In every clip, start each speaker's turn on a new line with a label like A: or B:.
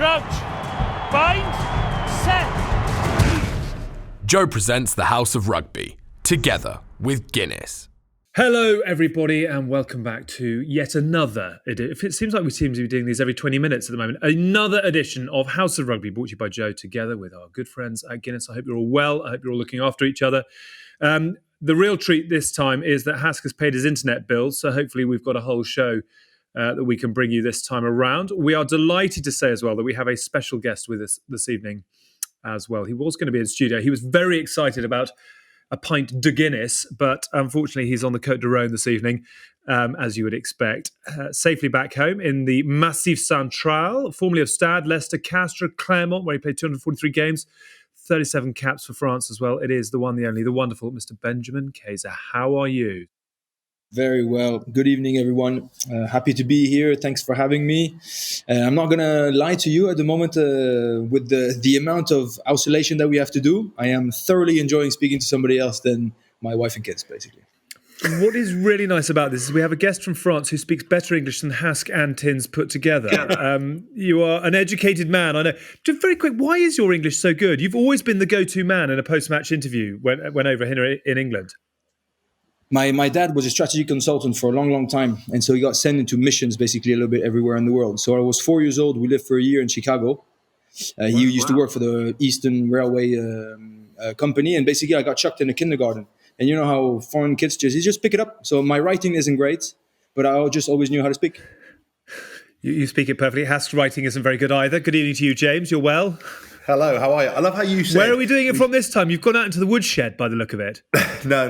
A: Crouch. Bind. Set.
B: Joe presents the House of Rugby, together with Guinness.
C: Hello, everybody, and welcome back to yet another edition. It seems like we seem to be doing these every 20 minutes at the moment. Another edition of House of Rugby, brought to you by Joe, together with our good friends at Guinness. I hope you're all well. I hope you're all looking after each other. The real treat this time is that Hask has paid his internet bills, so hopefully we've got a whole show that we can bring you this time around. We are delighted to say as well that we have a special guest with us this evening as well. He was going to be in studio. He was very excited about a pint de Guinness, but unfortunately he's on the Côte d'Rône this evening, as you would expect. Safely back home in the Massif Central, formerly of Stade, Leicester, Castres, Clermont, where he played 243 games, 37 caps for France as well. It is the one, the only, the wonderful Mr. Benjamin Kayser. How are you?
D: Very well. Good evening, everyone. Happy to be here. Thanks for having me. I'm not going to lie to you at the moment with the amount of isolation that we have to do. I am thoroughly enjoying speaking to somebody else than my wife and kids, basically.
C: What is really nice about this is we have a guest from France who speaks better English than Hask and Tins put together. You are an educated man, I know. Just very quick, why is your English so good? You've always been the go-to man in a post-match interview when over here in England.
D: My dad was a strategy consultant for a long, long time. And so he got sent into missions basically a little bit everywhere in the world. So I was 4 years old. We lived for a year in Chicago. He used to work for the Eastern Railway company. And basically I got chucked in a kindergarten. And you know how foreign kids just pick it up. So my writing isn't great, but I just always knew how to speak.
C: You speak it perfectly. Hask's writing isn't very good either. Good evening to you, James. You're well?
E: Hello, how are you? I love how you said...
C: Where are we doing it from this time? You've gone out into the woodshed by the look of it.
E: No.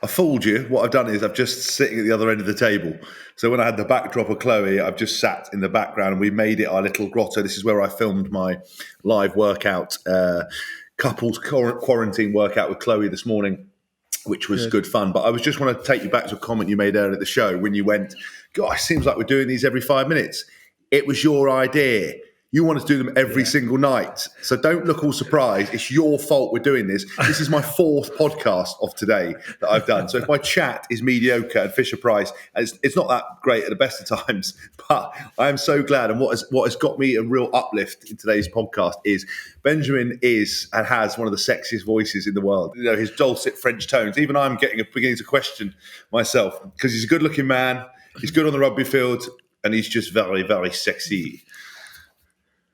E: I fooled you. What I've done is I've just sitting at the other end of the table. So when I had the backdrop of Chloe, I've just sat in the background and we made it our little grotto. This is where I filmed my live workout, couples quarantine workout with Chloe this morning, which was good fun. But I was just want to take you back to a comment you made earlier at the show when you went, gosh, seems like we're doing these every 5 minutes. It was your idea. You want us to do them every single night. So don't look all surprised. It's your fault we're doing this. This is my fourth podcast of today that I've done. So if my chat is mediocre and Fisher-Price, and it's not that great at the best of times, but I am so glad. And what has got me a real uplift in today's podcast is Benjamin is and has one of the sexiest voices in the world. You know, his dulcet French tones. Even I'm beginning to question myself because he's a good-looking man. He's good on the rugby field, and he's just very, very sexy.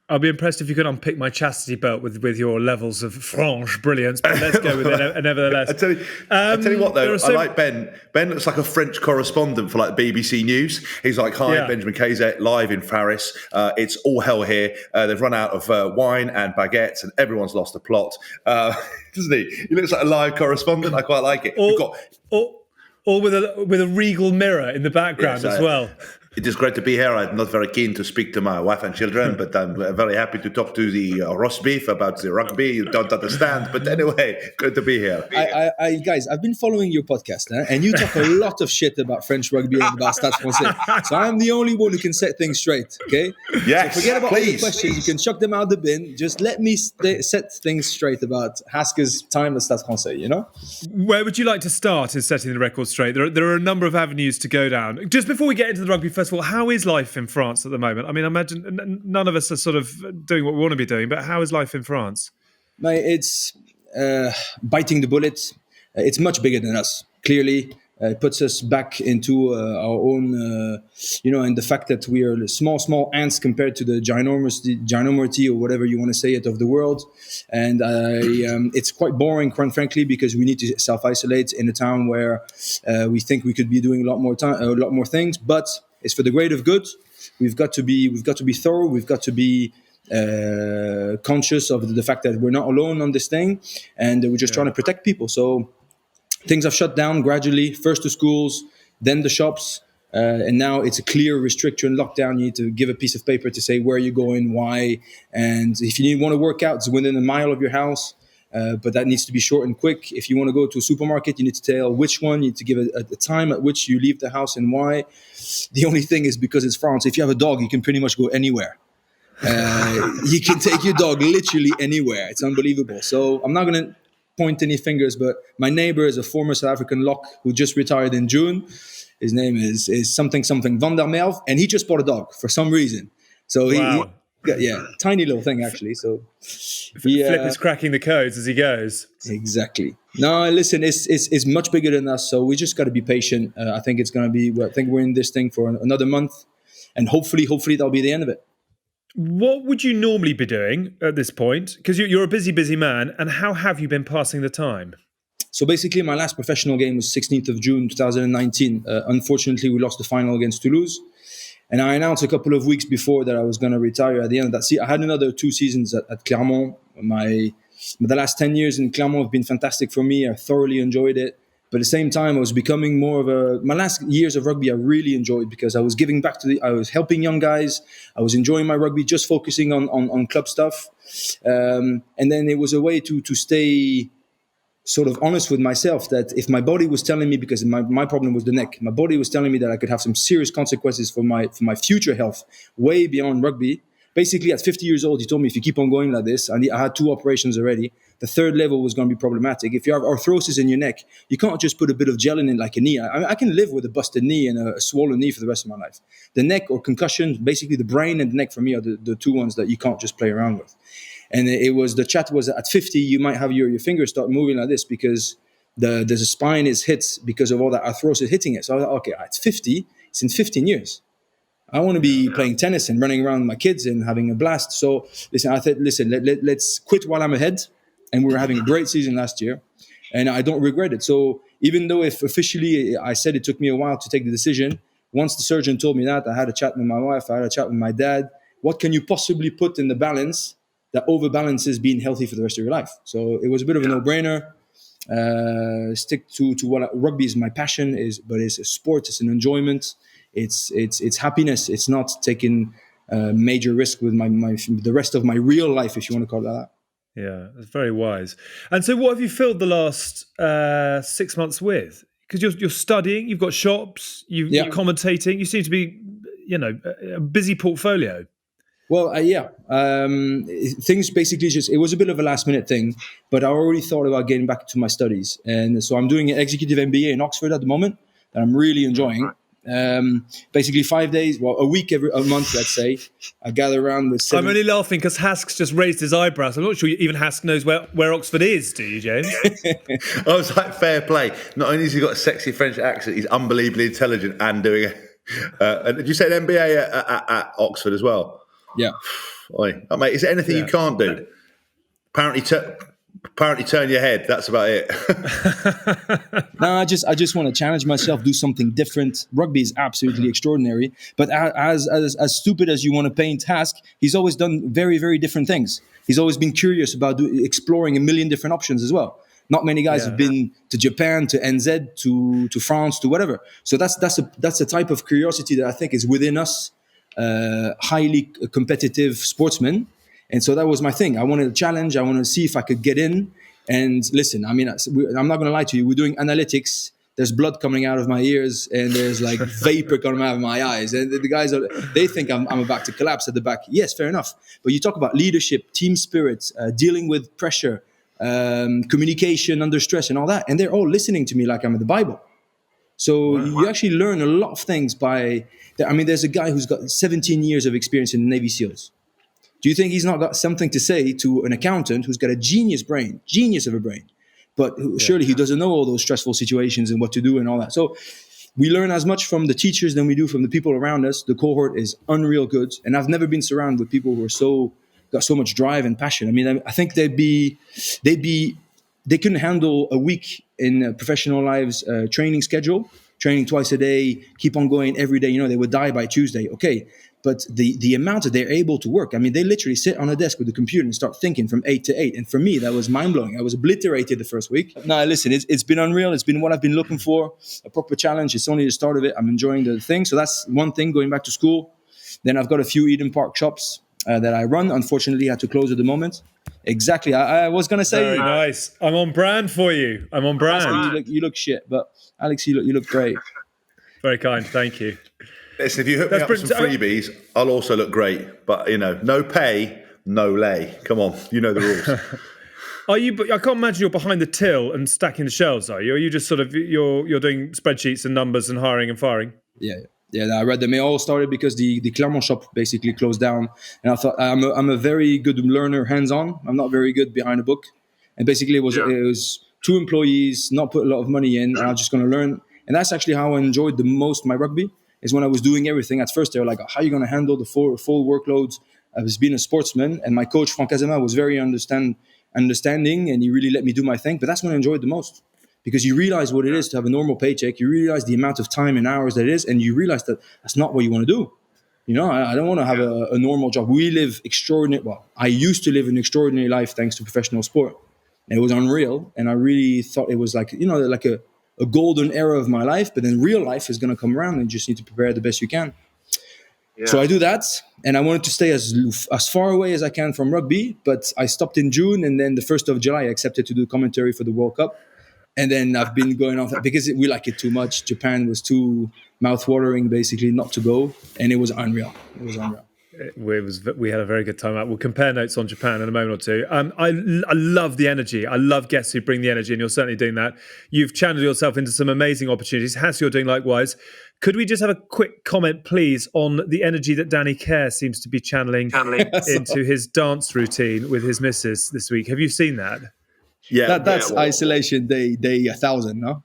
C: I'll be impressed if you could unpick my chastity belt with your levels of franche brilliance, but let's go with it nevertheless.
E: I tell you what, though, I like Ben. Ben looks like a French correspondent for like the BBC News. He's like, hi, Benjamin Kayser, live in Paris. It's all hell here. They've run out of wine and baguettes and everyone's lost the plot. Doesn't he? He looks like a live correspondent. I quite like it.
C: All with a regal mirror in the background as well.
E: It is great to be here. I'm not very keen to speak to my wife and children, but I'm very happy to talk to the roast beef about the rugby. You don't understand, but anyway, good to be here.
D: Guys, I've been following your podcast, and you talk a lot of shit about French rugby and about Stade Francais. So I'm the only one who can set things straight, okay?
E: Yes,
D: so forget about all the
E: please.
D: questions. You can chuck them out the bin. Just let me set things straight about Hask's time at Stade Francais, you know?
C: Where would you like to start in setting the record straight? There are a number of avenues to go down. Just before we get into the rugby, first of all, how is life in France at the moment? I mean, I imagine none of us are sort of doing what we want to be doing, but how is life in France?
D: It's biting the bullet. It's much bigger than us, clearly. It puts us back into our own, and the fact that we are small ants compared to the ginormity or whatever you want to say it of the world. And it's quite boring, quite frankly, because we need to self-isolate in a town where we think we could be doing a lot more things. But it's for the greater good. We've got to be thorough. We've got to be conscious of the fact that we're not alone on this thing, and we're just trying to protect people. So things have shut down gradually, first the schools, then the shops, and now it's a clear restriction, lockdown. You need to give a piece of paper to say where you're going, why, and if you want to work out, it's within a mile of your house. But that needs to be short and quick. If you want to go to a supermarket, you need to tell which one. You need to give a time at which you leave the house and why. The only thing is, because it's France, if you have a dog, you can pretty much go anywhere. You can take your dog literally anywhere. It's unbelievable. So I'm not going to point any fingers, but my neighbor is a former South African lock who just retired in June. His name is something van der Merwe, and he just bought a dog for some reason. So Yeah, tiny little thing actually. So
C: Flip is cracking the codes as he goes.
D: Exactly. No, listen, it's much bigger than us, so we just got to be patient. I think it's going to be. I think we're in this thing for another month, and hopefully that'll be the end of it.
C: What would you normally be doing at this point? Because you're a busy man, and how have you been passing the time?
D: So basically, my last professional game was 16th of June 2019. Unfortunately, we lost the final against Toulouse. And I announced a couple of weeks before that I was going to retire at the end of that season. I had another 2 seasons at Clermont. The last 10 years in Clermont have been fantastic for me. I thoroughly enjoyed it. But at the same time, I was becoming more of my last years of rugby I really enjoyed because I was giving back I was helping young guys. I was enjoying my rugby, just focusing on club stuff. And then it was a way to stay sort of honest with myself that if my body was telling me, because my problem was the neck, my body was telling me that I could have some serious consequences for my future health way beyond rugby. Basically, at 50 years old, he told me, if you keep on going like this, I had 2 operations already, the 3rd level was going to be problematic. If you have arthrosis in your neck, you can't just put a bit of gel in it like a knee. I can live with a busted knee and a swollen knee for the rest of my life. The neck or concussion, basically the brain and the neck for me are the 2 ones that you can't just play around with. And the chat was at 50, you might have your fingers start moving like this because the spine is hit because of all that arthrosis hitting it. So I was like, okay, it's 50, it's in 15 years. I want to be playing tennis and running around with my kids and having a blast. So listen, I thought, let's quit while I'm ahead. And we were having a great season last year. And I don't regret it. So even though if officially I said it took me a while to take the decision, once the surgeon told me that, I had a chat with my wife, I had a chat with my dad. What can you possibly put in the balance that overbalances being healthy for the rest of your life? So it was a bit of a no-brainer. Stick to what rugby is my passion, but it's a sport, it's an enjoyment, it's happiness. It's not taking major risk with the rest of my real life, if you want to call it that.
C: Yeah, that's very wise. And so what have you filled the last 6 months with? Because you're studying, you've got shops, you're commentating, you seem to be, a busy portfolio.
D: Well, things basically it was a bit of a last minute thing, but I already thought about getting back to my studies. And so I'm doing an executive MBA in Oxford at the moment that I'm really enjoying. Basically 5 days, a week a month, let's say. I gather around with 7.
C: I'm only laughing because Hask's just raised his eyebrows. I'm not sure even Hask knows where Oxford is, do you, James?
E: I was like, fair play. Not only has he got a sexy French accent, he's unbelievably intelligent and doing and did you say an MBA at Oxford as well?
D: Yeah.
E: Oi. Oh, mate, is there anything you can't do? Apparently turn your head. That's about it.
D: No, I just want to challenge myself, do something different. Rugby is absolutely extraordinary. But as stupid as you want to paint Hask, he's always done very, very different things. He's always been curious about exploring a million different options as well. Not many guys have been to Japan, to NZ, to France, to whatever. So that's a type of curiosity that I think is within us. Highly competitive sportsmen, and so that was my thing. I wanted a challenge. I wanted to see if I could get in. And listen, I'm not going to lie to you. We're doing analytics. There's blood coming out of my ears, and there's like vapor coming out of my eyes. And the guys they think I'm about to collapse at the back. Yes, fair enough. But you talk about leadership, team spirit, dealing with pressure, communication under stress, and all that, and they're all listening to me like I'm in the Bible. So you actually learn a lot of things there's a guy who's got 17 years of experience in the Navy SEALs. Do you think he's not got something to say to an accountant who's got a genius of a brain, but surely he doesn't know all those stressful situations and what to do and all that. So we learn as much from the teachers than we do from the people around us. The cohort is unreal good. And I've never been surrounded with people who are got so much drive and passion. I mean, I think they couldn't handle a week in professional lives training schedule, training twice a day, keep on going every day. They would die by Tuesday. Okay. But the amount that they're able to work, I mean, they literally sit on a desk with a computer and start thinking from 8 to 8. And for me, that was mind-blowing. I was obliterated the first week. No, listen, it's been unreal. It's been what I've been looking for, a proper challenge. It's only the start of it. I'm enjoying the thing. So that's one thing, going back to school. Then I've got a few Eden Park shops that I run. Unfortunately, I had to close at the moment. Exactly. I was going to say...
C: Very nice. I'm on brand for you. I'm on brand.
D: You look shit, but Alex, you look great.
C: Very kind. Thank you.
E: Listen, if you hook me up with some freebies, I'll also look great. But, no pay, no lay. Come on, you know the rules.
C: Are you? I can't imagine you're behind the till and stacking the shelves, are you? Are you just sort of, you're doing spreadsheets and numbers and hiring and firing?
D: Yeah. Yeah, I read them. It all started because the Clermont shop basically closed down, and I thought I'm a very good learner, hands-on. I'm not very good behind a book, and basically it was 2 employees, not put a lot of money in, and I was just going to learn. And that's actually how I enjoyed the most my rugby, is when I was doing everything. At first, they were like, "How are you going to handle the full workloads?" I was being a sportsman, and my coach Franck was very understanding, and he really let me do my thing. But that's when I enjoyed the most. Because you realize what it is to have a normal paycheck, you realize the amount of time and hours that it is, and you realize that that's not what you want to do. You know, I don't want to have a normal job. We live extraordinary. Well, I used to live an extraordinary life thanks to professional sport. And it was unreal, and I really thought it was like, like a golden era of my life. But then real life is going to come around, and you just need to prepare the best you can. Yeah. So I do that, and I wanted to stay as far away as I can from rugby. But I stopped in June, and then the 1st of July, I accepted to do commentary for the World Cup. And then I've been going on because we like it too much. Japan was too mouth-watering, basically, not to go, and it was unreal. It was unreal.
C: We had a very good time out. We'll compare notes on Japan in a moment or two. I love the energy. I love guests who bring the energy, and you're certainly doing that. You've channeled yourself into some amazing opportunities. Hask, you're doing likewise. Could we just have a quick comment, please, on the energy that Danny Kerr seems to be channeling into his dance routine with his missus this week? Have you seen that?
D: Yeah, that's isolation day 1,000, no?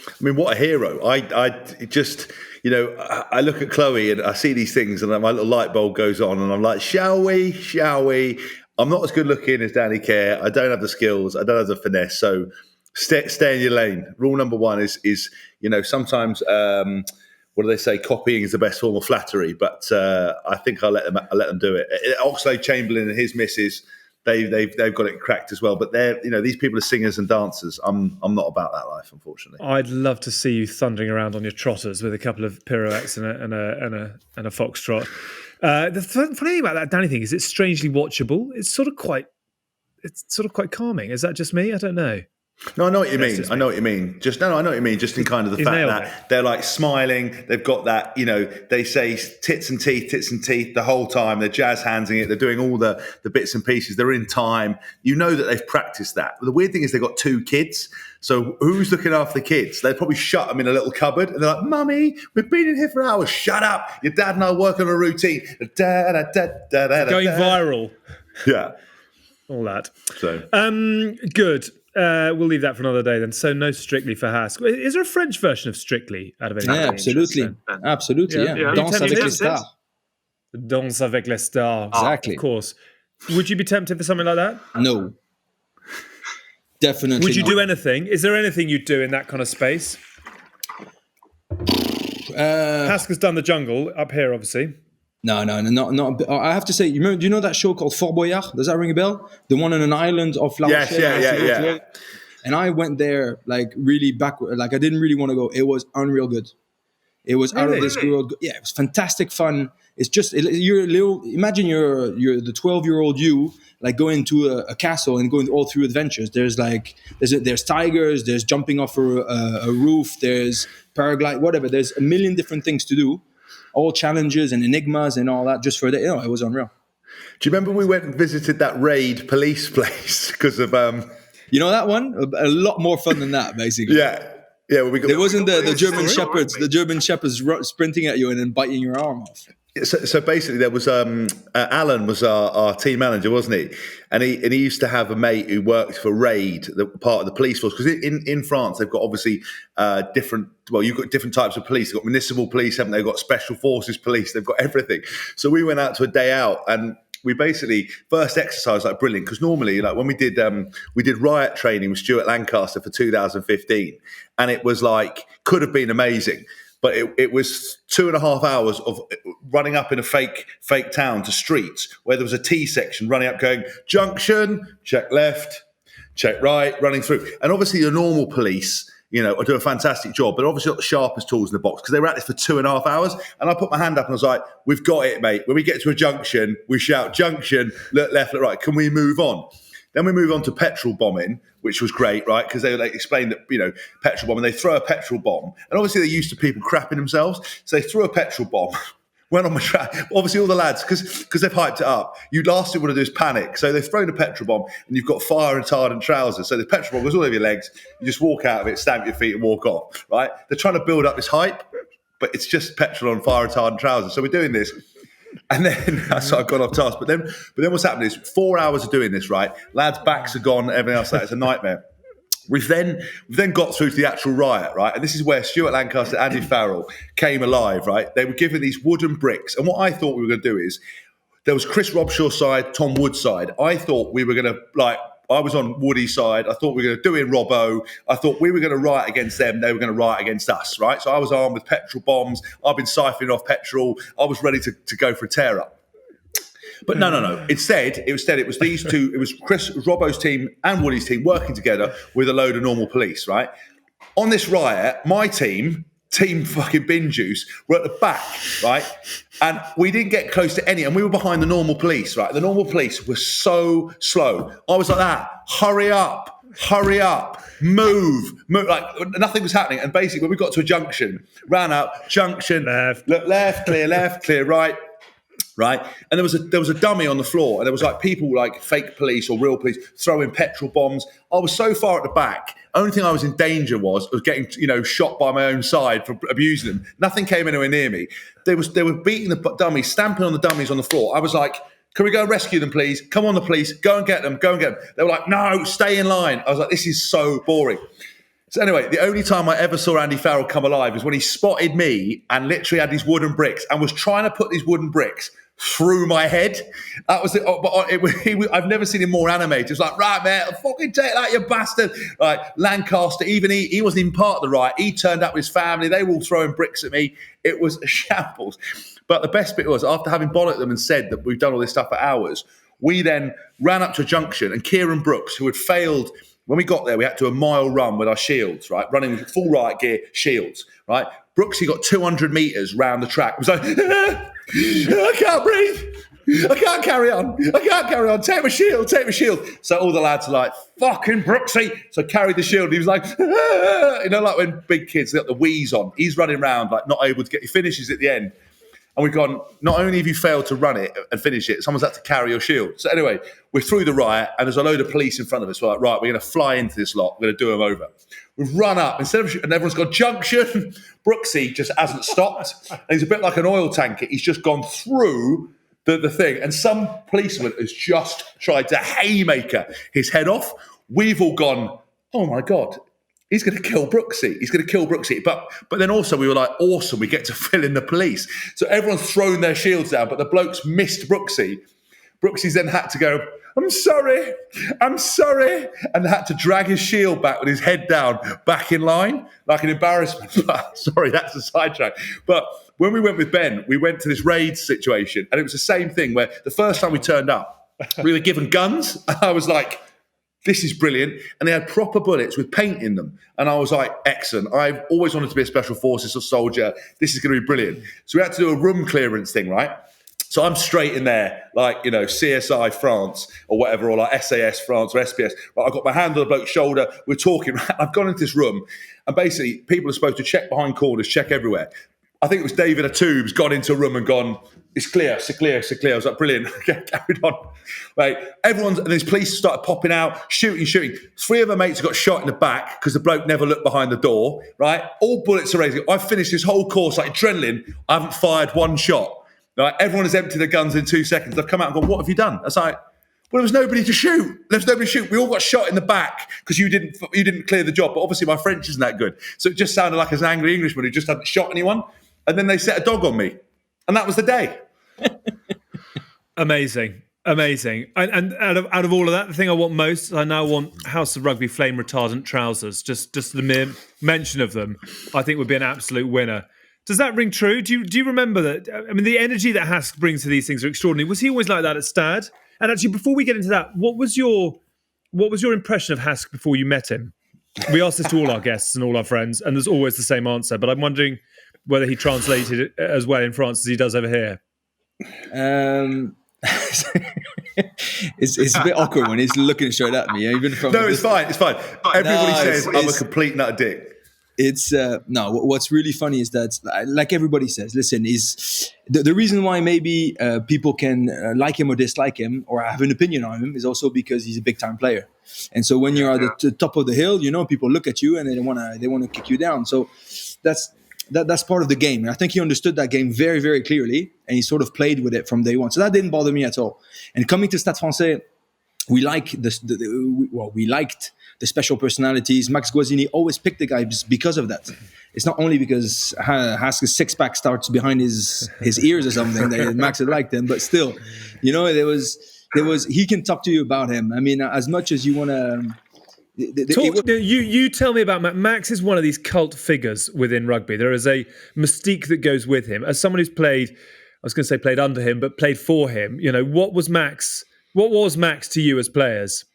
E: I mean, what a hero! I just, I look at Chloe and I see these things, and my little light bulb goes on, and I'm like, shall we? I'm not as good looking as Danny Kerr. I don't have the skills. I don't have the finesse. So stay in your lane. Rule number 1 is sometimes what do they say? Copying is the best form of flattery. But I think I'll let them do it. Oxlade-Chamberlain and his missus. They've got it cracked as well, but they're these people are singers and dancers. I'm not about that life, unfortunately.
C: I'd love to see you thundering around on your trotters with a couple of pirouettes and a foxtrot. The funny thing about that Danny thing is it's strangely watchable. It's sort of quite calming. Is that just me? I don't know.
E: No, I know what you mean. I know what you mean. Just I know what you mean. Just in kind of the fact that they're like smiling. They've got that, they say tits and teeth the whole time. They're jazz handsing it. They're doing all the bits and pieces. They're in time. You know that they've practiced that. But the weird thing is they've got 2 kids. So who's looking after the kids? They'd probably shut them in a little cupboard, and they're like, "Mummy, we've been in here for hours. Shut up. Your dad and I work on a routine."
C: Going viral.
E: Yeah.
C: All that.
E: So
C: good. We'll leave that for another day then. So no Strictly for Hask. Is there a French version of Strictly out of any?
D: Yeah, absolutely. Yeah. Danse avec les stars.
C: Danse avec les stars.
D: Exactly.
C: Of course. Would you be tempted for something like that?
D: No. Definitely.
C: Would you do anything? Is there anything you'd do in that kind of space? Hask has done the jungle up here, obviously.
D: No, not. I have to say, do you know that show called Fort Boyard? Does that ring a bell? The one on an island of La Rochelle.
E: Yes, yeah.
D: And I went there really backward. I didn't really want to go. It was unreal good. It was out of this world. Yeah, it was fantastic fun. It's just you're a little. Imagine you're the 12-year-old you going to a castle and going all through adventures. There's there's tigers. There's jumping off a roof. There's paraglide. Whatever. There's a million different things to do. All challenges and enigmas and all that just for it was unreal.
E: Do you remember we went and visited that raid police place because of
D: that one? A lot more fun than that, basically.
E: Yeah. Well,
D: there wasn't the German shepherds. The German shepherds sprinting at you and then biting your arm off.
E: So basically, there was Alan was our team manager, wasn't he? And he used to have a mate who worked for Raid, the part of the police force. Because in France, they've got obviously different. Well, you've got different types of police. They've got municipal police, haven't they? They've got special forces police. They've got everything. So we went out to a day out, and we basically first exercise brilliant, because normally when we did riot training with Stuart Lancaster for 2015, and it was could have been amazing. But it was 2.5 hours of running up in a fake town to streets where there was a T section running up going, junction, check left, check right, running through. And obviously the normal police, do a fantastic job, but obviously not the sharpest tools in the box because they were at this for 2.5 hours. And I put my hand up and I was like, we've got it, mate. When we get to a junction, we shout, junction, look left, look right. Can we move on? Then we move on to petrol bombing, which was great, right? Because they explained that, petrol bombing, they throw a petrol bomb. And obviously they're used to people crapping themselves. So they threw a petrol bomb, went on my track. Obviously all the lads, because they've hyped it up, last thing you want to do is panic. So they've thrown a petrol bomb and you've got fire retardant trousers. So the petrol bomb goes all over your legs. You just walk out of it, stamp your feet and walk off, right? They're trying to build up this hype. but it's just petrol on fire retardant trousers. So we're doing this. And then, so I've gone off task. But then what's happening is 4 hours of doing this, right? Lads' backs are gone, everything else, it's a nightmare. We've then got through to the actual riot, right? And this is where Stuart Lancaster and Andy Farrell came alive, right? They were given these wooden bricks. And what I thought we were going to do is, there was Chris Robshaw's side, Tom Wood's side. I thought we were going to, I was on Woody's side. I thought we were going to do it in Robbo. I thought we were going to riot against them. They were going to riot against us, right? So I was armed with petrol bombs. I've been siphoning off petrol. I was ready to go for a tear up. But no. Instead, it was these two. It was Robbo's team and Woody's team working together with a load of normal police, right? On this riot, my team fucking bin juice, were at the back, right? And we didn't get close to any, and we were behind the normal police, right? The normal police were so slow. I was like that, hurry up, move, like nothing was happening. And basically when we got to a junction, ran out, junction, left, clear, right. And there was a dummy on the floor, and there was like people like fake police or real police throwing petrol bombs. I was so far at the back. Only thing I was in danger was getting shot by my own side for abusing them. Nothing came anywhere near me. They were beating the dummies, stamping on the dummies on the floor. I was like, can we go and rescue them, please? Come on, the police, go and get them. They were like, no, stay in line. I was like, this is so boring. So anyway, the only time I ever saw Andy Farrell come alive was when he spotted me and literally had these wooden bricks and was trying to put these wooden bricks through my head. That was it. I've never seen him more animated. It was like, right, man, fucking take that, you bastard. Like Lancaster, even he wasn't even part of the riot. He turned up with his family. They were all throwing bricks at me. It was a shambles. But the best bit was, after having bollocked them and said that we've done all this stuff for hours, we then ran up to a junction, and Kieran Brooks, who had failed, when we got there, we had to do a mile run with our shields, right? Running with full riot gear, shields, right? Brooksy got 200 metres round the track. It was like, I can't breathe. I can't carry on. Take my shield. So all the lads are like, fucking Brooksy. So I carried the shield. He was like, like when big kids, they got the wheeze on. He's running around, like not able to get, he finishes at the end. And we've gone, not only have you failed to run it and finish it, someone's had to carry your shield. So anyway, we're through the riot, and there's a load of police in front of us. We're like, right, we're going to fly into this lot. We're going to do them over. We've run up, and everyone's got junction. Brooksy just hasn't stopped. And he's a bit like an oil tanker. He's just gone through the thing. And some policeman has just tried to haymaker his head off. We've all gone, oh my God. He's going to kill Brooksy. But then also we were like, awesome, we get to fill in the police. So everyone's thrown their shields down, but the blokes missed Brooksy. Brooksy's then had to go, I'm sorry, and had to drag his shield back with his head down, back in line, like an embarrassment. Sorry, that's a sidetrack. But when we went with Ben, we went to this raid situation, and it was the same thing where the first time we turned up, we were given guns, and I was like, this is brilliant. And they had proper bullets with paint in them. And I was like, excellent. I've always wanted to be a special forces or soldier. This is going to be brilliant. So we had to do a room clearance thing, right? So I'm straight in there, like, CSI France or whatever, or like SAS France or SPS. But I've got my hand on the bloke's shoulder. We're talking. I've gone into this room. And basically, people are supposed to check behind corners, check everywhere. I think it was David Atoob's gone into a room and gone, it's clear. I was like, brilliant. Carried on. Right. And these police started popping out, shooting. 3 of our mates got shot in the back because the bloke never looked behind the door. Right. All bullets are raising. I finished this whole course like adrenaline. I haven't fired one shot. Right. Everyone has emptied their guns in 2 seconds. They've come out and gone, what have you done? I was like, well, there was nobody to shoot. We all got shot in the back because you didn't clear the job. But obviously my French isn't that good. So it just sounded like an angry Englishman who just hadn't shot anyone. And then they set a dog on me. And that was the day.
C: Amazing. And out of all of that, the thing I want most, I now want House of Rugby flame retardant trousers. Just the mere mention of them, I think would be an absolute winner. Does that ring true? Do you remember that? I mean, the energy that Hask brings to these things are extraordinary. Was he always like that at Stade? And actually, before we get into that, what was your impression of Hask before you met him? We ask this to all our guests and all our friends, and there's always the same answer. But I'm wondering whether he translated it as well in France as he does over here.
D: It's a bit awkward when he's looking straight at me. Even from
E: it's fine. Everybody says I'm a complete nut dick.
D: It's what's really funny is that, like everybody says, listen, is the reason why maybe people can like him or dislike him or have an opinion on him is also because he's a big time player. And so when you're at the top of the hill, people look at you and they want to kick you down. So that's part of the game. And I think he understood that game very, very clearly, and he sort of played with it from day one. So that didn't bother me at all. And coming to Stade Francais, we liked the special personalities. Max Guazzini always picked the guys because of that. It's not only because Hask's six-pack starts behind his ears or something that Max had liked him, but still, there was he can talk to you about him. I mean, as much as you want to.
C: You tell me about Max. Max is one of these cult figures within rugby. There is a mystique that goes with him. As someone who's played, I was going to say played under him, but played for him. What was Max to you as players?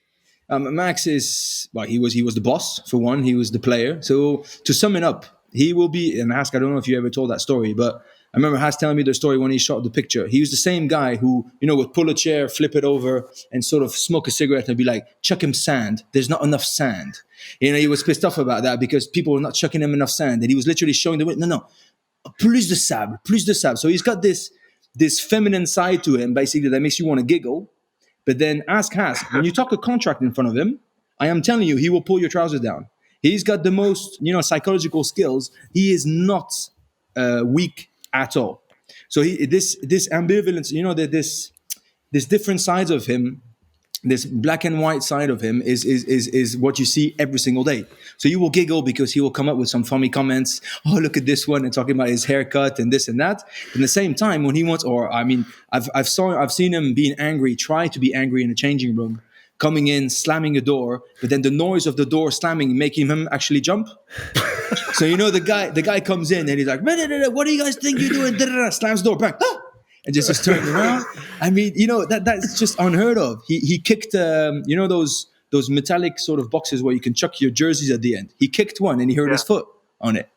D: Max is he was the boss for one. He was the player. So to sum it up, he will be. And Hask, I don't know if you ever told that story, but I remember Hask telling me the story when he shot the picture. He was the same guy who, would pull a chair, flip it over, and sort of smoke a cigarette and be like, chuck him sand. There's not enough sand. He was pissed off about that because people were not chucking him enough sand. And he was literally showing the way, no, plus de sable. So he's got this feminine side to him, basically, that makes you want to giggle. But then ask Hask, when you talk a contract in front of him, I am telling you, he will pull your trousers down. He's got the most, psychological skills. He is not weak at all. So this ambivalence, this different sides of him, this black and white side of him is what you see every single day. So you will giggle because he will come up with some funny comments. Oh, look at this one, and talking about his haircut and this and that. At the same time, when he wants, I've seen him being angry, try to be angry in a changing room, coming in, slamming a door, but then the noise of the door slamming making him actually jump. So the guy comes in and he's like, what do you guys think you're doing? Slams the door, bang, and just turns around. I mean, that's just unheard of. He kicked, those metallic sort of boxes where you can chuck your jerseys at the end. He kicked one and he hurt his foot on it.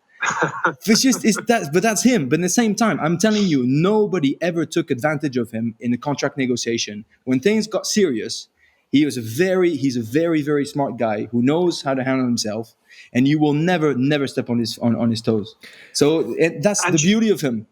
D: But that's him. But at the same time, I'm telling you, nobody ever took advantage of him in a contract negotiation. When things got serious, he's a very, very smart guy who knows how to handle himself, and you will never step on his toes. So that's the beauty of him.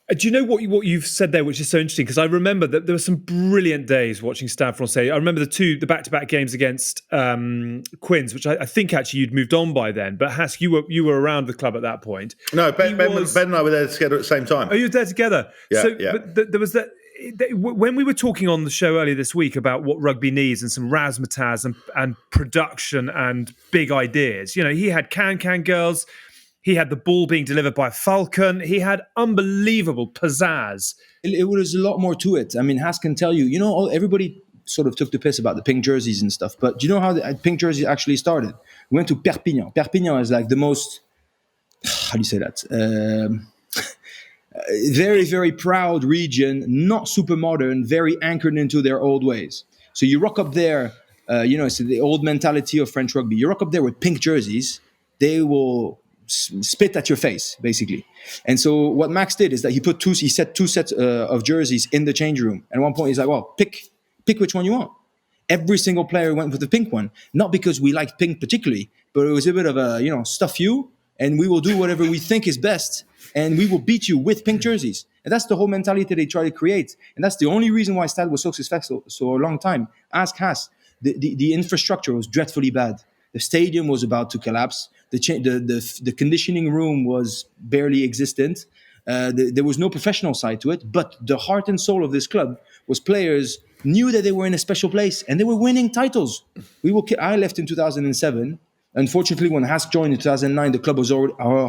C: Do you know what you've said there, which is so interesting? Because I remember that there were some brilliant days watching Stade Francais. I remember the back-to-back games against Quins, which I think actually you'd moved on by then. But Hask, you were around the club at that point.
E: No, Ben and I were there together at the same time.
C: Oh, you were there together.
E: Yeah,
C: so,
E: yeah.
C: But there was that. When we were talking on the show earlier this week about what rugby needs and some razzmatazz and production and big ideas, he had can girls. He had the ball being delivered by Falcon. He had unbelievable pizzazz.
D: It was a lot more to it. I mean, Hask can tell you, everybody sort of took the piss about the pink jerseys and stuff. But do you know how the pink jersey actually started? We went to Perpignan. Perpignan is like the most, how do you say that? Very, very proud region, not super modern, very anchored into their old ways. So you rock up there, it's the old mentality of French rugby. You rock up there with pink jerseys, they will spit at your face, basically. And so what Max did is that he set two sets of jerseys in the change room. And at one point he's like, well, pick which one you want. Every single player went with the pink one, not because we liked pink particularly, but it was a bit of a, stuff you, and we will do whatever we think is best, and we will beat you with pink jerseys. And that's the whole mentality they try to create. And that's the only reason why Stade was so successful so a long time. Ask Hask. The infrastructure was dreadfully bad. The stadium was about to collapse. The conditioning room was barely existent. There was no professional side to it. But the heart and soul of this club was players knew that they were in a special place and they were winning titles. I left in 2007. Unfortunately, when Hask joined in 2009, the club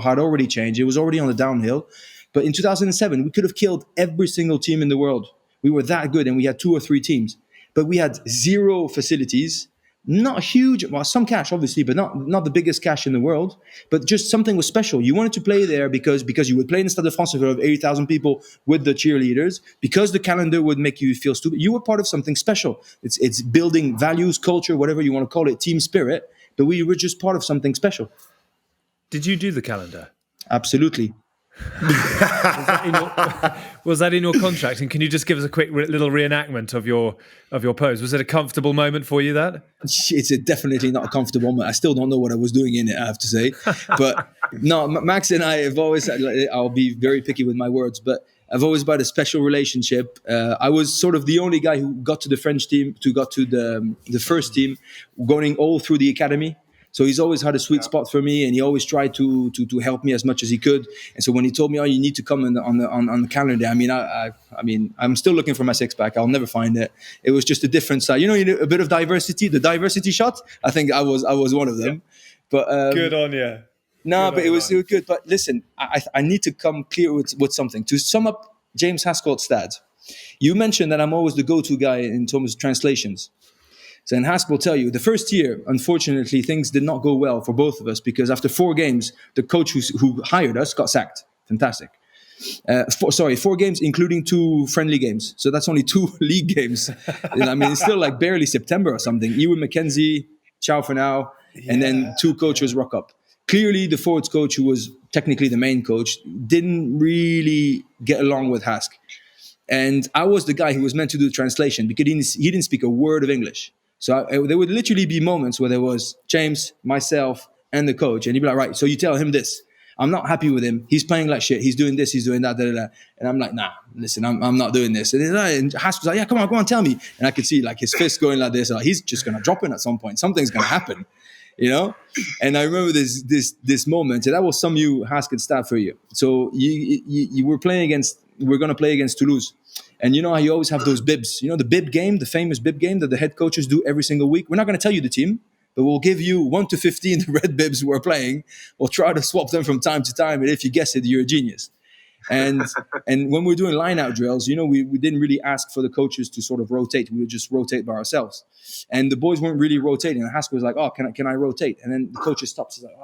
D: had already changed. It was already on the downhill. But in 2007, we could have killed every single team in the world. We were that good, and we had 2 or 3 teams. But we had 0 facilities. Not huge, well, some cash, obviously, but not the biggest cash in the world. But just something was special. You wanted to play there because you would play in the Stade Francais of 80,000 people with the cheerleaders, because the calendar would make you feel stupid. You were part of something special. It's building values, culture, whatever you want to call it, team spirit. But we were just part of something special.
C: Did you do the calendar?
D: Absolutely.
C: Was that in your contract? And can you just give us a quick little reenactment of your pose? Was it a comfortable moment for you, that?
D: It's definitely not a comfortable moment. I still don't know what I was doing in it, I have to say. But no, Max and I have always, I'll be very picky with my words, but I've always had a special relationship. I was sort of the only guy who got to the French team, got to the first team, going all through the academy. So he's always had a sweet spot for me, and he always tried to help me as much as he could. And so when he told me, "Oh, you need to come on the calendar," I mean, I'm still looking for my six pack. I'll never find it. It was just a different side. You know, a bit of diversity. The diversity shot. I think I was one of them. Yeah. But
C: good on you.
D: No, but it was good. But listen, I need to come clear with something. To sum up James Haskell at Stade, you mentioned that I'm always the go-to guy in terms of translations. So, and Hask will tell you, the first year, unfortunately, things did not go well for both of us because after 4 games, the coach who hired us got sacked. Fantastic. 4 games, including 2 friendly games. So that's only 2 league games. I mean, it's still like barely September or something. Ewan McKenzie, ciao for now. Yeah. And then 2 coaches rock up. Clearly, the forwards coach, who was technically the main coach, didn't really get along with Hask. And I was the guy who was meant to do the translation because he didn't speak a word of English. So there would literally be moments where there was James, myself, and the coach. And he'd be like, right, so you tell him this. I'm not happy with him. He's playing like shit. He's doing this. He's doing that. Da, da, da. And I'm like, nah, listen, I'm not doing this. And Hask was like, yeah, come on, tell me. And I could see like his fist going like this. Like, he's just going to drop in at some point. Something's going to happen, you know? And I remember this moment. And that will sum you, Hask and Stade for you. So you were we're going to play against Toulouse. And you know how you always have those bibs, you know, the bib game, the famous bib game that the head coaches do every single week. We're not going to tell you the team, but we'll give you 1 to 15 the red bibs we're playing. We'll try to swap them from time to time. And if you guess it, you're a genius. And when we're doing line-out drills, you know, we didn't really ask for the coaches to sort of rotate. We would just rotate by ourselves. And the boys weren't really rotating. And Hask was like, oh, can I rotate? And then the coaches stopped. He's like,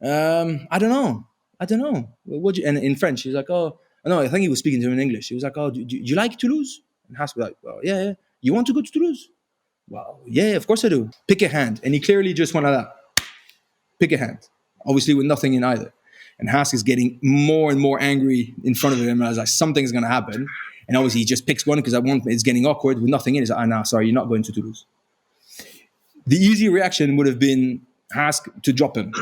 D: I don't know. And in French, he's like, oh, no, I think he was speaking to him in English. He was like, oh, do you like Toulouse? And Hask was like, well, yeah. You want to go to Toulouse? Well, yeah, of course I do. Pick a hand. And he clearly just went like that. Pick a hand. Obviously with nothing in either. And Hask is getting more and more angry in front of him. And I was like, something's going to happen. And obviously he just picks one because it's getting awkward with nothing in it. He's like, no, sorry, you're not going to Toulouse. The easy reaction would have been Hask to drop him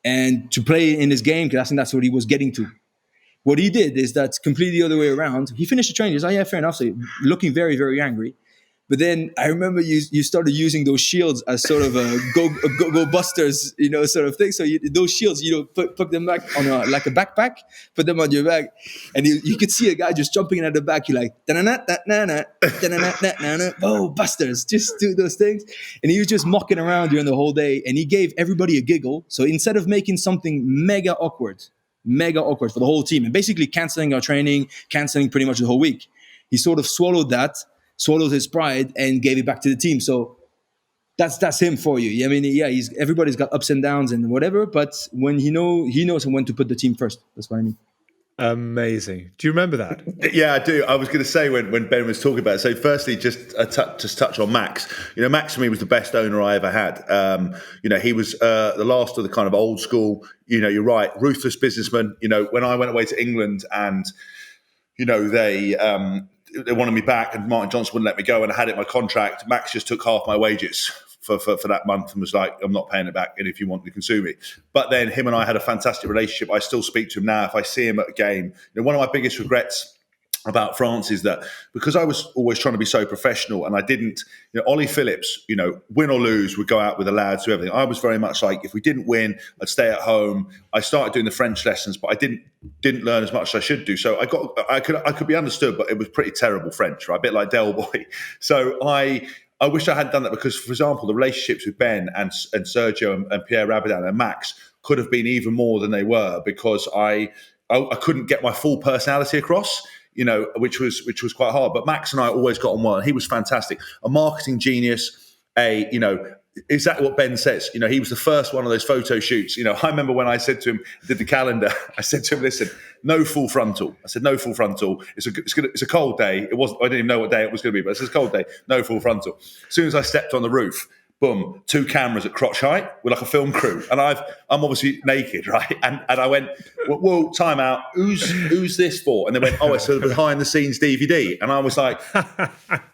D: and to play in his game because I think that's what he was getting to. What he did is that's completely the other way around. He finished the training. He's like, yeah, fair enough. So looking very, very angry. But then I remember you started using those shields as sort of a Ghostbusters, you know, sort of thing. So those shields, you know, put them back on like a backpack, put them on your back. And you could see a guy just jumping in at the back. You're like, oh, busters, just do those things. And he was just mocking around during the whole day. And he gave everybody a giggle. So instead of making something mega awkward for the whole team and basically canceling our training, canceling pretty much the whole week, he sort of swallowed his pride and gave it back to the team. So that's him for you. I mean, yeah, everybody's got ups and downs and whatever, but when he knows when to put the team first. That's what I mean.
C: Amazing. Do you remember that?
E: Yeah, I do. I was going to say when Ben was talking about it. So firstly, just touch on Max. You know, Max for me was the best owner I ever had. You know, he was the last of the kind of old school, you know, you're right, ruthless businessman. You know, when I went away to England and, you know, they wanted me back and Martin Johnson wouldn't let me go and I had it in my contract, Max just took half my wages for that month and was like, I'm not paying it back, and if you want, you can sue me. But then him and I had a fantastic relationship. I still speak to him now. If I see him at a game, you know, one of my biggest regrets about France is that because I was always trying to be so professional and I didn't, you know, Ollie Phillips, you know, win or lose, would go out with the lads, do everything. I was very much like, if we didn't win, I'd stay at home. I started doing the French lessons, but I didn't learn as much as I should do. So I could be understood, but it was pretty terrible French, right? A bit like Del Boy. So I wish I hadn't done that because, for example, the relationships with Ben and Sergio and Pierre Rabidan and Max could have been even more than they were because I couldn't get my full personality across, you know, which was quite hard. But Max and I always got on well, and he was fantastic, a marketing genius, you know, exactly what Ben says. You know, he was the first one of those photo shoots. You know, I remember when I said to him, did the calendar, I said to him, listen, no full frontal. I said, no full frontal. It's a cold day. I didn't even know what day it was going to be, but it's a cold day. No full frontal. As soon as I stepped on the roof, boom, 2 cameras at crotch height with like a film crew. And I'm obviously naked, right? And I went, whoa, time out. Who's this for? And they went, oh, it's a behind the scenes DVD. And I was like,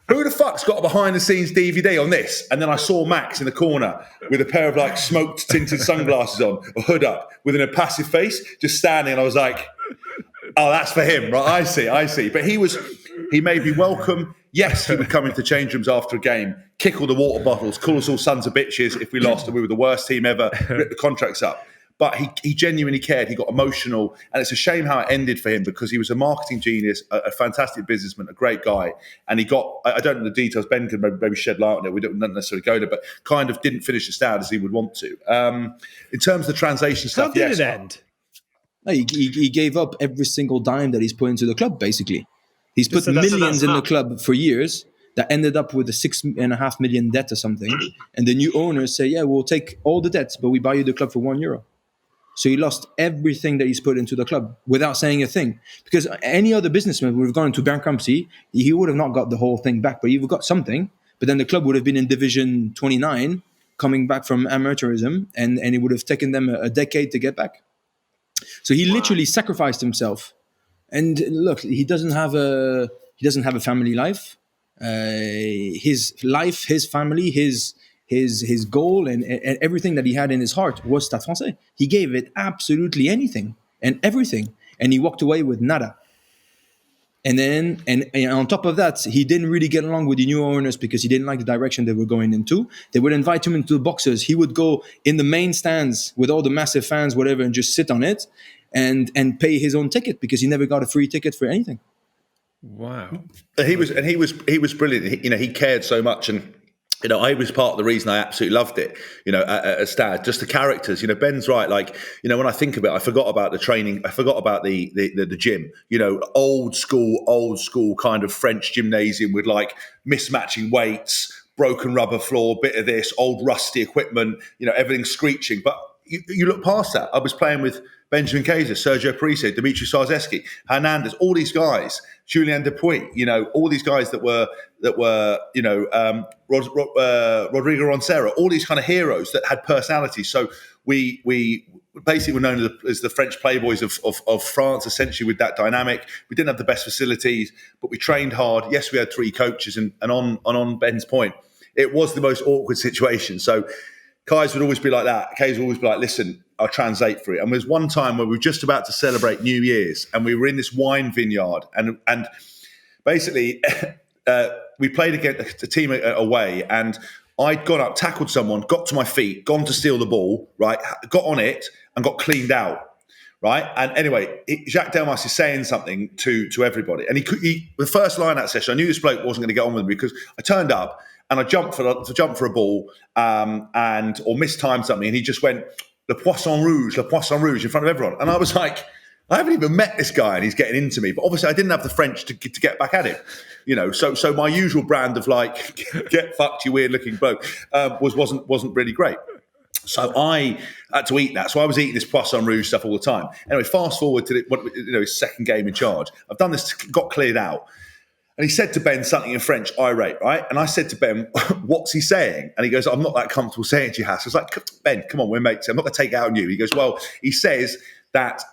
E: who the fuck's got a behind the scenes DVD on this? And then I saw Max in the corner with a pair of like smoked tinted sunglasses on, a hood up, with an impassive face, just standing. And I was like, oh, that's for him, right? I see. But he was He made me welcome. Yes, he would come into change rooms after a game, kick all the water bottles, call us all sons of bitches if we lost and we were the worst team ever, rip the contracts up. But he genuinely cared. He got emotional. And it's a shame how it ended for him because he was a marketing genius, a fantastic businessman, a great guy. And he got, I don't know the details, Ben could maybe shed light on it. We don't necessarily go there, but kind of didn't finish as out as he would want to. In terms of the translation stuff,
C: How did it end?
D: No, he gave up every single dime that he's put into the club, basically. He's put millions in the club for years that ended up with a 6.5 million debt or something. And the new owners say, yeah, we'll take all the debts, but we buy you the club for €1. So he lost everything that he's put into the club without saying a thing. Because any other businessman would have gone into bankruptcy, he would have not got the whole thing back, but he would have got something. But then the club would have been in Division 29, coming back from amateurism, and it would have taken them a decade to get back. So he literally sacrificed himself. And look, he doesn't have a family life. His life, his family, his goal and everything that he had in his heart was Stade Francais. He gave it absolutely anything and everything, and he walked away with nada. And then, and on top of that, he didn't really get along with the new owners because he didn't like the direction they were going into. They would invite him into the boxes. He would go in the main stands with all the massive fans, whatever, and just sit on it and pay his own ticket because he never got a free ticket for anything.
C: Wow.
E: He was brilliant. He cared so much, and I was part of the reason I absolutely loved it. At Stade, just the characters. Ben's right. Like, when I think of it, I forgot about the training. I forgot about the gym. Old school kind of French gymnasium with like mismatching weights, broken rubber floor, bit of this, old rusty equipment. Everything screeching. But you look past that. I was playing with Benjamin Kayser, Sergio Parise, Dimitri Yachvili, Hernandez, all these guys, Julien Dupuis, all these guys that were Rodrigo Roncero, all these kind of heroes that had personality. So we basically were known as the French playboys of France, essentially, with that dynamic. We didn't have the best facilities, but we trained hard. Yes, we had 3 coaches, and on Ben's point, it was the most awkward situation. So Kayser would always be like that. Kayser would always be like, listen, I'll translate for it. And there was one time where we were just about to celebrate New Year's, and we were in this wine vineyard, and basically we played against a team away, and I'd gone up, tackled someone, got to my feet, gone to steal the ball, right, got on it and got cleaned out, right? And anyway, Jacques Delmas is saying something to everybody, and he the first line out session, I knew this bloke wasn't going to get on with me because I turned up and I jumped for a ball or mistimed something, and he just went, Le Poisson Rouge in front of everyone. And I was like, I haven't even met this guy and he's getting into me. But obviously I didn't have the French to get back at him. So my usual brand of like, get fucked, you weird looking bloke, wasn't really great. So I had to eat that. So I was eating this Poisson Rouge stuff all the time. Anyway, fast forward to his second game in charge. I've done this, got cleared out. And he said to Ben something in French, irate, right? And I said to Ben, what's he saying? And he goes, I'm not that comfortable saying it to you, Hask. I was like, Ben, come on, we're mates. I'm not going to take it out on you. He goes, well, he says that,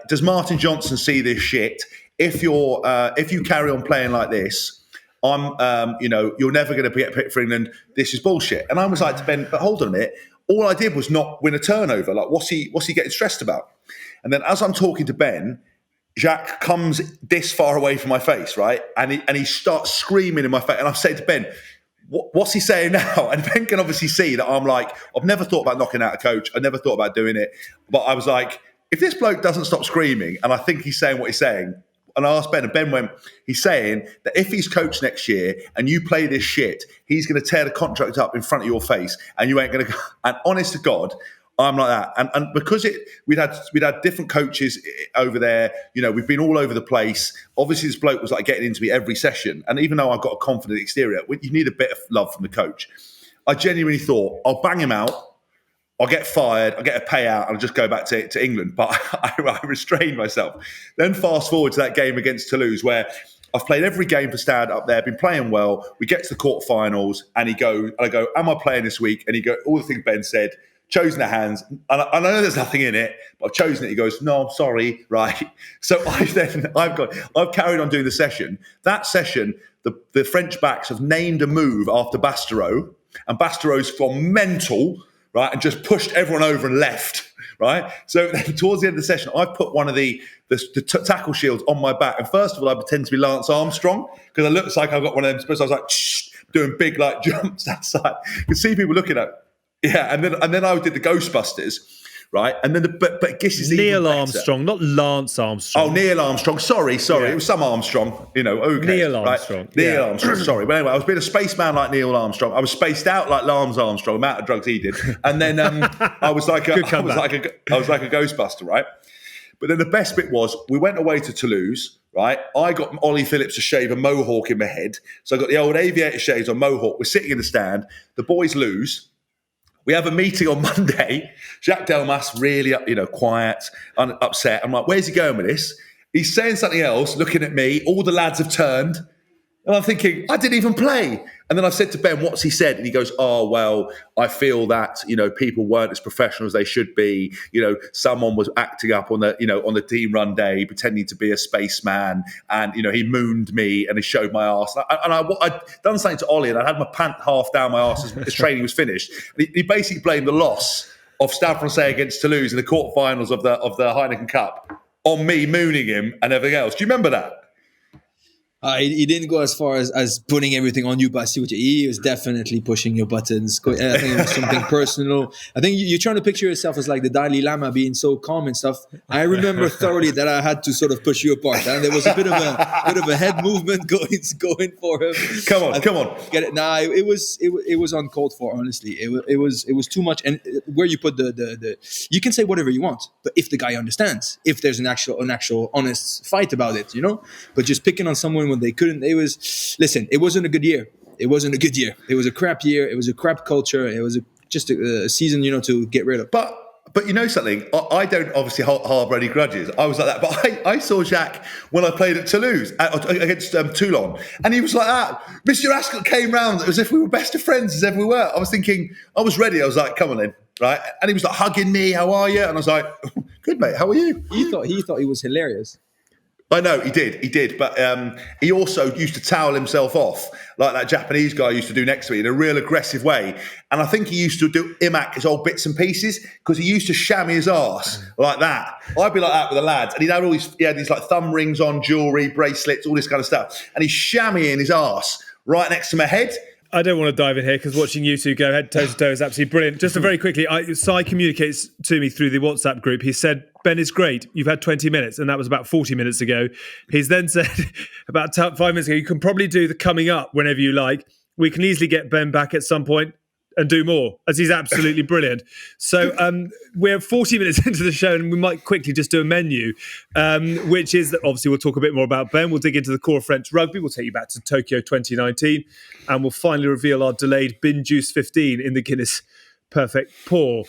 E: does Martin Johnson see this shit? If you carry on playing like this, you're never going to get picked for England. This is bullshit. And I was like to Ben, but hold on a minute. All I did was not win a turnover. Like, what's he getting stressed about? And then as I'm talking to Ben, Jacques comes this far away from my face, right? And he starts screaming in my face. And I say to Ben, what's he saying now? And Ben can obviously see that I'm like, I've never thought about knocking out a coach. I never thought about doing it. But I was like, if this bloke doesn't stop screaming, and I think he's saying what he's saying, and I asked Ben, and Ben went, he's saying that if he's coach next year and you play this shit, he's going to tear the contract up in front of your face and you ain't going to go. And honest to God, I'm like that. And because we'd had different coaches over there, we've been all over the place. Obviously, this bloke was like getting into me every session. And even though I've got a confident exterior, you need a bit of love from the coach. I genuinely thought, I'll bang him out, I'll get fired, I'll get a payout, and I'll just go back to England. But I restrained myself. Then fast forward to that game against Toulouse, where I've played every game for Stade up there, been playing well. We get to the quarterfinals, and I go, am I playing this week? And he goes, all the things Ben said, chosen the hands. And I know there's nothing in it, but I've chosen it. He goes, no, I'm sorry, right? So I've carried on doing the session. That session, the French backs have named a move after Bastereau, and Bastereau's gone mental, right, and just pushed everyone over and left, right? So towards the end of the session, I put one of the tackle shields on my back. And first of all, I pretend to be Lance Armstrong because it looks like I've got one of them. So I was like, shh, doing big like jumps outside. You can see people looking at it. Yeah, and then I did the Ghostbusters, right? And then but Gish is
C: Neil
E: even
C: Armstrong, not Lance Armstrong.
E: Oh, Neil Armstrong. Sorry.
C: Yeah.
E: It was some Armstrong, okay.
C: Neil Armstrong.
E: Right? Neil Armstrong, sorry. But anyway, I was being a spaceman like Neil Armstrong. I was spaced out like Lance Armstrong, the amount of drugs he did. And then I was like a Ghostbuster, right? But then the best bit was we went away to Toulouse, right? I got Ollie Phillips to shave a mohawk in my head. So I got the old aviator shades on mohawk. We're sitting in the stand. The boys lose. We have a meeting on Monday. Jacques Delmas really, quiet, upset. I'm like, where's he going with this? He's saying something else, looking at me. All the lads have turned. And I'm thinking, I didn't even play. And then I said to Ben, what's he said? And he goes, oh, well, I feel that, people weren't as professional as they should be. Someone was acting up on the team run day, pretending to be a spaceman. And, he mooned me and he showed my arse. And I'd done something to Ollie and I had my pant half down my arse as training was finished. And he basically blamed the loss of Stade Francais against Toulouse in the quarterfinals of the Heineken Cup on me mooning him and everything else. Do you remember that?
D: He didn't go as far as putting everything on you, but I see what he was definitely pushing your buttons. I think it was something personal. I think you're trying to picture yourself as like the Dalai Lama being so calm and stuff. I remember thoroughly that I had to sort of push you apart, and there was a bit of a head movement going for him.
E: Come on.
D: Get it? Nah, it was uncalled for. Honestly, it was too much. And where you put the you can say whatever you want, but if the guy understands, if there's an actual honest fight about it, but just picking on someone when they couldn't, it wasn't a good year. It wasn't a good year. It was a crap year. It was a crap culture. It was just a season, to get rid of.
E: But you know something? I don't obviously harbour any grudges. I was like that. But I saw Jacques when I played at Toulouse against Toulon. And he was like that. Mr. Hask came round as if we were best of friends as ever we were. I was thinking, I was ready. I was like, come on in. Right? And he was like hugging me. How are you? And I was like, good, mate. How are you?
D: He thought he was hilarious.
E: I know, he did. But he also used to towel himself off like that Japanese guy used to do next to me in a real aggressive way. And I think he used to do Imac his old bits and pieces because he used to chamois his arse like that. I'd be like that with the lads. And he had these like thumb rings on, jewellery, bracelets, all this kind of stuff. And he's chamoising his arse right next to my head.
C: I don't want to dive in here because watching you two go head toe to toe is absolutely brilliant. Just very quickly, Si communicates to me through the WhatsApp group. He said, Ben, it's great. You've had 20 minutes. And that was about 40 minutes ago. He's then said about 5 minutes ago, you can probably do the coming up whenever you like. We can easily get Ben back at some point and do more, as he's absolutely brilliant. So we're 40 minutes into the show and we might quickly just do a menu, which is that obviously we'll talk a bit more about Ben. We'll dig into the core of French rugby. We'll take you back to Tokyo 2019 and we'll finally reveal our delayed bin juice 15 in the Guinness Perfect Pour.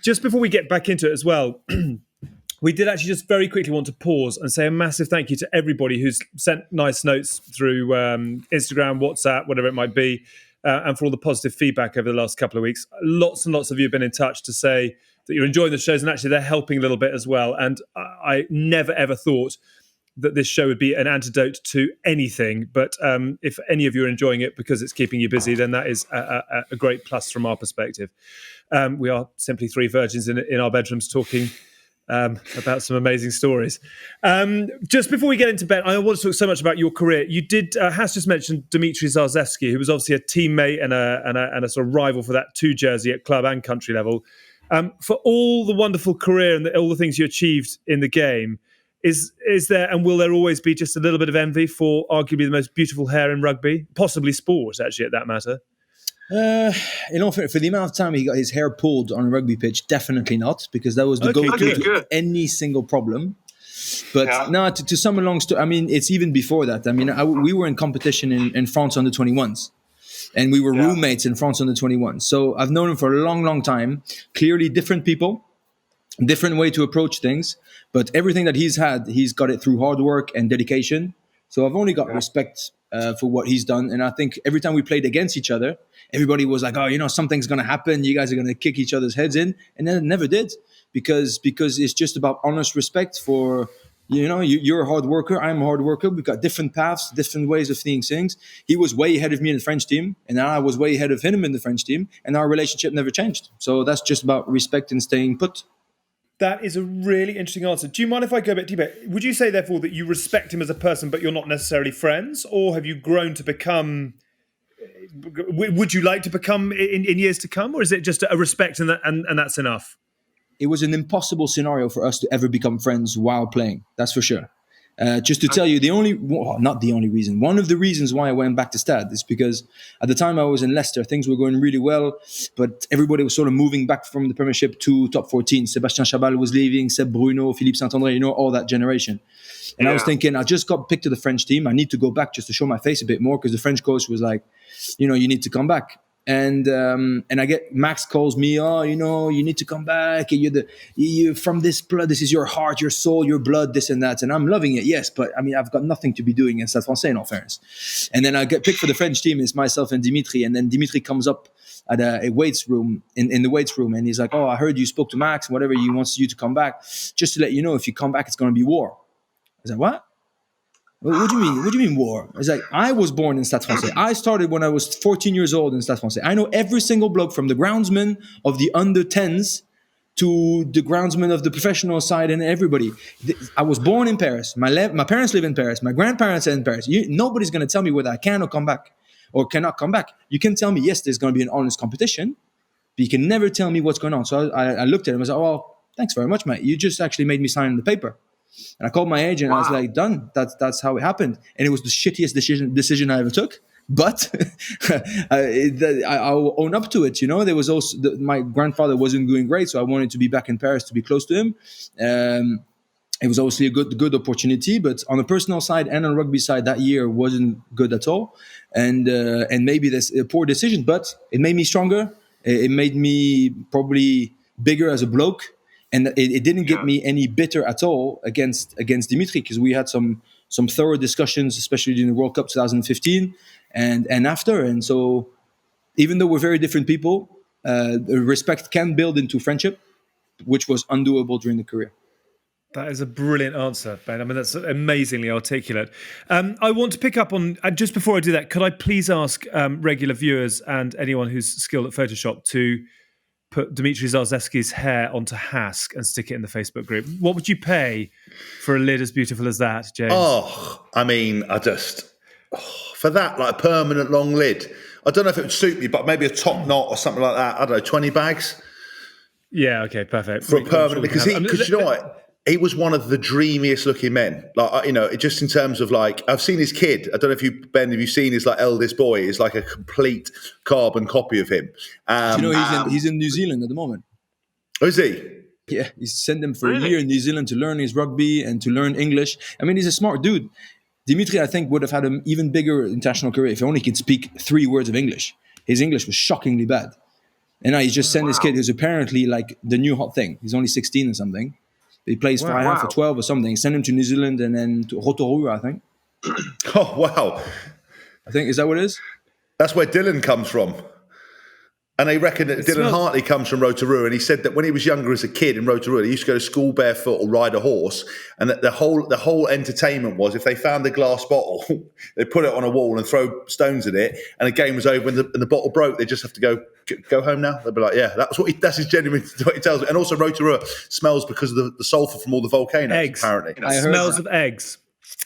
C: Just before we get back into it as well, we did actually just very quickly want to pause and say a massive thank you to everybody who's sent nice notes through Instagram, WhatsApp, whatever it might be, and for all the positive feedback over the last couple of weeks. Lots and lots of you have been in touch to say that you're enjoying the shows and actually they're helping a little bit as well. And I never, ever thought that this show would be an antidote to anything. But if any of you are enjoying it because it's keeping you busy, then that is a great plus from our perspective. We are simply three virgins in our bedrooms talking about some amazing stories. Just before we get into Ben, I want to talk so much about your career. You did, Hask just mentioned Dimitri Yachvili, who was obviously a teammate and a sort of rival for that 2 jersey at club and country level. For all the wonderful career and all the things you achieved in the game, is there and will there always be just a little bit of envy for arguably the most beautiful hair in rugby, possibly sport actually at that matter?
D: For the amount of time he got his hair pulled on a rugby pitch, definitely not, because that was the go-to to any single problem. But no, to sum a long story, I mean, it's even before that. I mean, we were in competition in France under 21s, and we were roommates in France under 21s. So I've known him for a long, long time. Clearly, different people, different way to approach things. But everything that he's got it through hard work and dedication. So I've only got respect for what he's done. And I think every time we played against each other, everybody was like, oh, something's going to happen. You guys are going to kick each other's heads in. And then it never did because it's just about honest respect for, you're a hard worker. I'm a hard worker. We've got different paths, different ways of seeing things. He was way ahead of me in the French team. And I was way ahead of him in the French team. And our relationship never changed. So that's just about respect and staying put.
C: That is a really interesting answer. Do you mind if I go a bit deeper? Would you say, therefore, that you respect him as a person, but you're not necessarily friends? Or have you grown to become... Would you like to become in years to come? Or is it just a respect and that's enough?
D: It was an impossible scenario for us to ever become friends while playing. That's for sure. Just to tell you, not the only reason. One of the reasons why I went back to Stade is because at the time I was in Leicester, things were going really well, but everybody was sort of moving back from the Premiership to top 14. Sébastien Chabal was leaving, Seb Bruno, Philippe Saint-André, all that generation. And I was thinking, I just got picked to the French team. I need to go back just to show my face a bit more because the French coach was like, you need to come back. And I get Max calls me, you need to come back. You're from this blood. This is your heart, your soul, your blood, this and that. And I'm loving it, yes. But I mean, I've got nothing to be doing in Stade Francais, in all fairness. And then I get picked for the French team. It's myself and Dimitri. And then Dimitri comes up at a weights room in the weights room, and he's like, "Oh, I heard you spoke to Max and whatever. He wants you to come back. Just to let you know, if you come back, it's going to be war." I was like, "What? What do you mean? What do you mean war?" It's like, I was born in Stade Francais. I started when I was 14 years old in Stade Francais. I know every single bloke from the groundsman of the under 10s to the groundsman of the professional side and everybody. I was born in Paris. My parents live in Paris. My grandparents are in Paris. Nobody's going to tell me whether I can or come back or cannot come back. You can tell me, yes, there's going to be an honest competition, but you can never tell me what's going on. So I looked at him and I was like, "Oh, thanks very much, mate. You just actually made me sign the paper." And I called my agent and I was like, "Done. That's how it happened." And it was the shittiest decision I ever took. But I'll own up to it. There was also my grandfather wasn't doing great, so I wanted to be back in Paris to be close to him. It was obviously a good opportunity, but on a personal side and on a rugby side, that year wasn't good at all. And maybe that's a poor decision, but it made me stronger. It made me probably bigger as a bloke. And it didn't get me any bitter at all against Dimitri, because we had some thorough discussions, especially during the World Cup 2015 and after. And so even though we're very different people, respect can build into friendship, which was undoable during the career.
C: That is a brilliant answer, Ben. I mean, that's amazingly articulate. I want to pick up on, just before I do that, could I please ask regular viewers and anyone who's skilled at Photoshop to put Dimitri Yachvili's hair onto Hask and stick it in the Facebook group? What would you pay for a lid as beautiful as that, James?
E: Oh, I mean, for that, like a permanent long lid, I don't know if it would suit me, but maybe a top knot or something like that. I don't know, 20 bags?
C: Yeah, okay, perfect.
E: For a permanent, because you know what? He was one of the dreamiest looking men. Like, just in terms of like, I've seen his kid. I don't know if you've seen his like eldest boy. Is like a complete carbon copy of him.
D: He's in New Zealand at the moment.
E: Oh, is he?
D: Yeah, he's sent him for a year in New Zealand to learn his rugby and to learn English. I mean, he's a smart dude. Dimitri, I think, would have had an even bigger international career if he only could speak 3 words of English. His English was shockingly bad. And now he's just sent his kid, who's apparently like the new hot thing. He's only 16 or something. He plays for 12 or something. Send him to New Zealand and then to Rotorua, I think.
E: Oh, wow.
D: I think, is that what it is?
E: That's where Dylan comes from. And they reckon that Dylan Hartley comes from Rotorua, and he said that when he was younger as a kid in Rotorua, he used to go to school barefoot or ride a horse, and that the whole entertainment was if they found a glass bottle, they put it on a wall and throw stones at it, and the game was over and the bottle broke, they just have to go home now. They'd be like, yeah, that's his genuine, what he tells me. And also Rotorua smells because of the sulphur from all the volcanoes,
C: eggs.
E: Apparently.
C: Smells of eggs.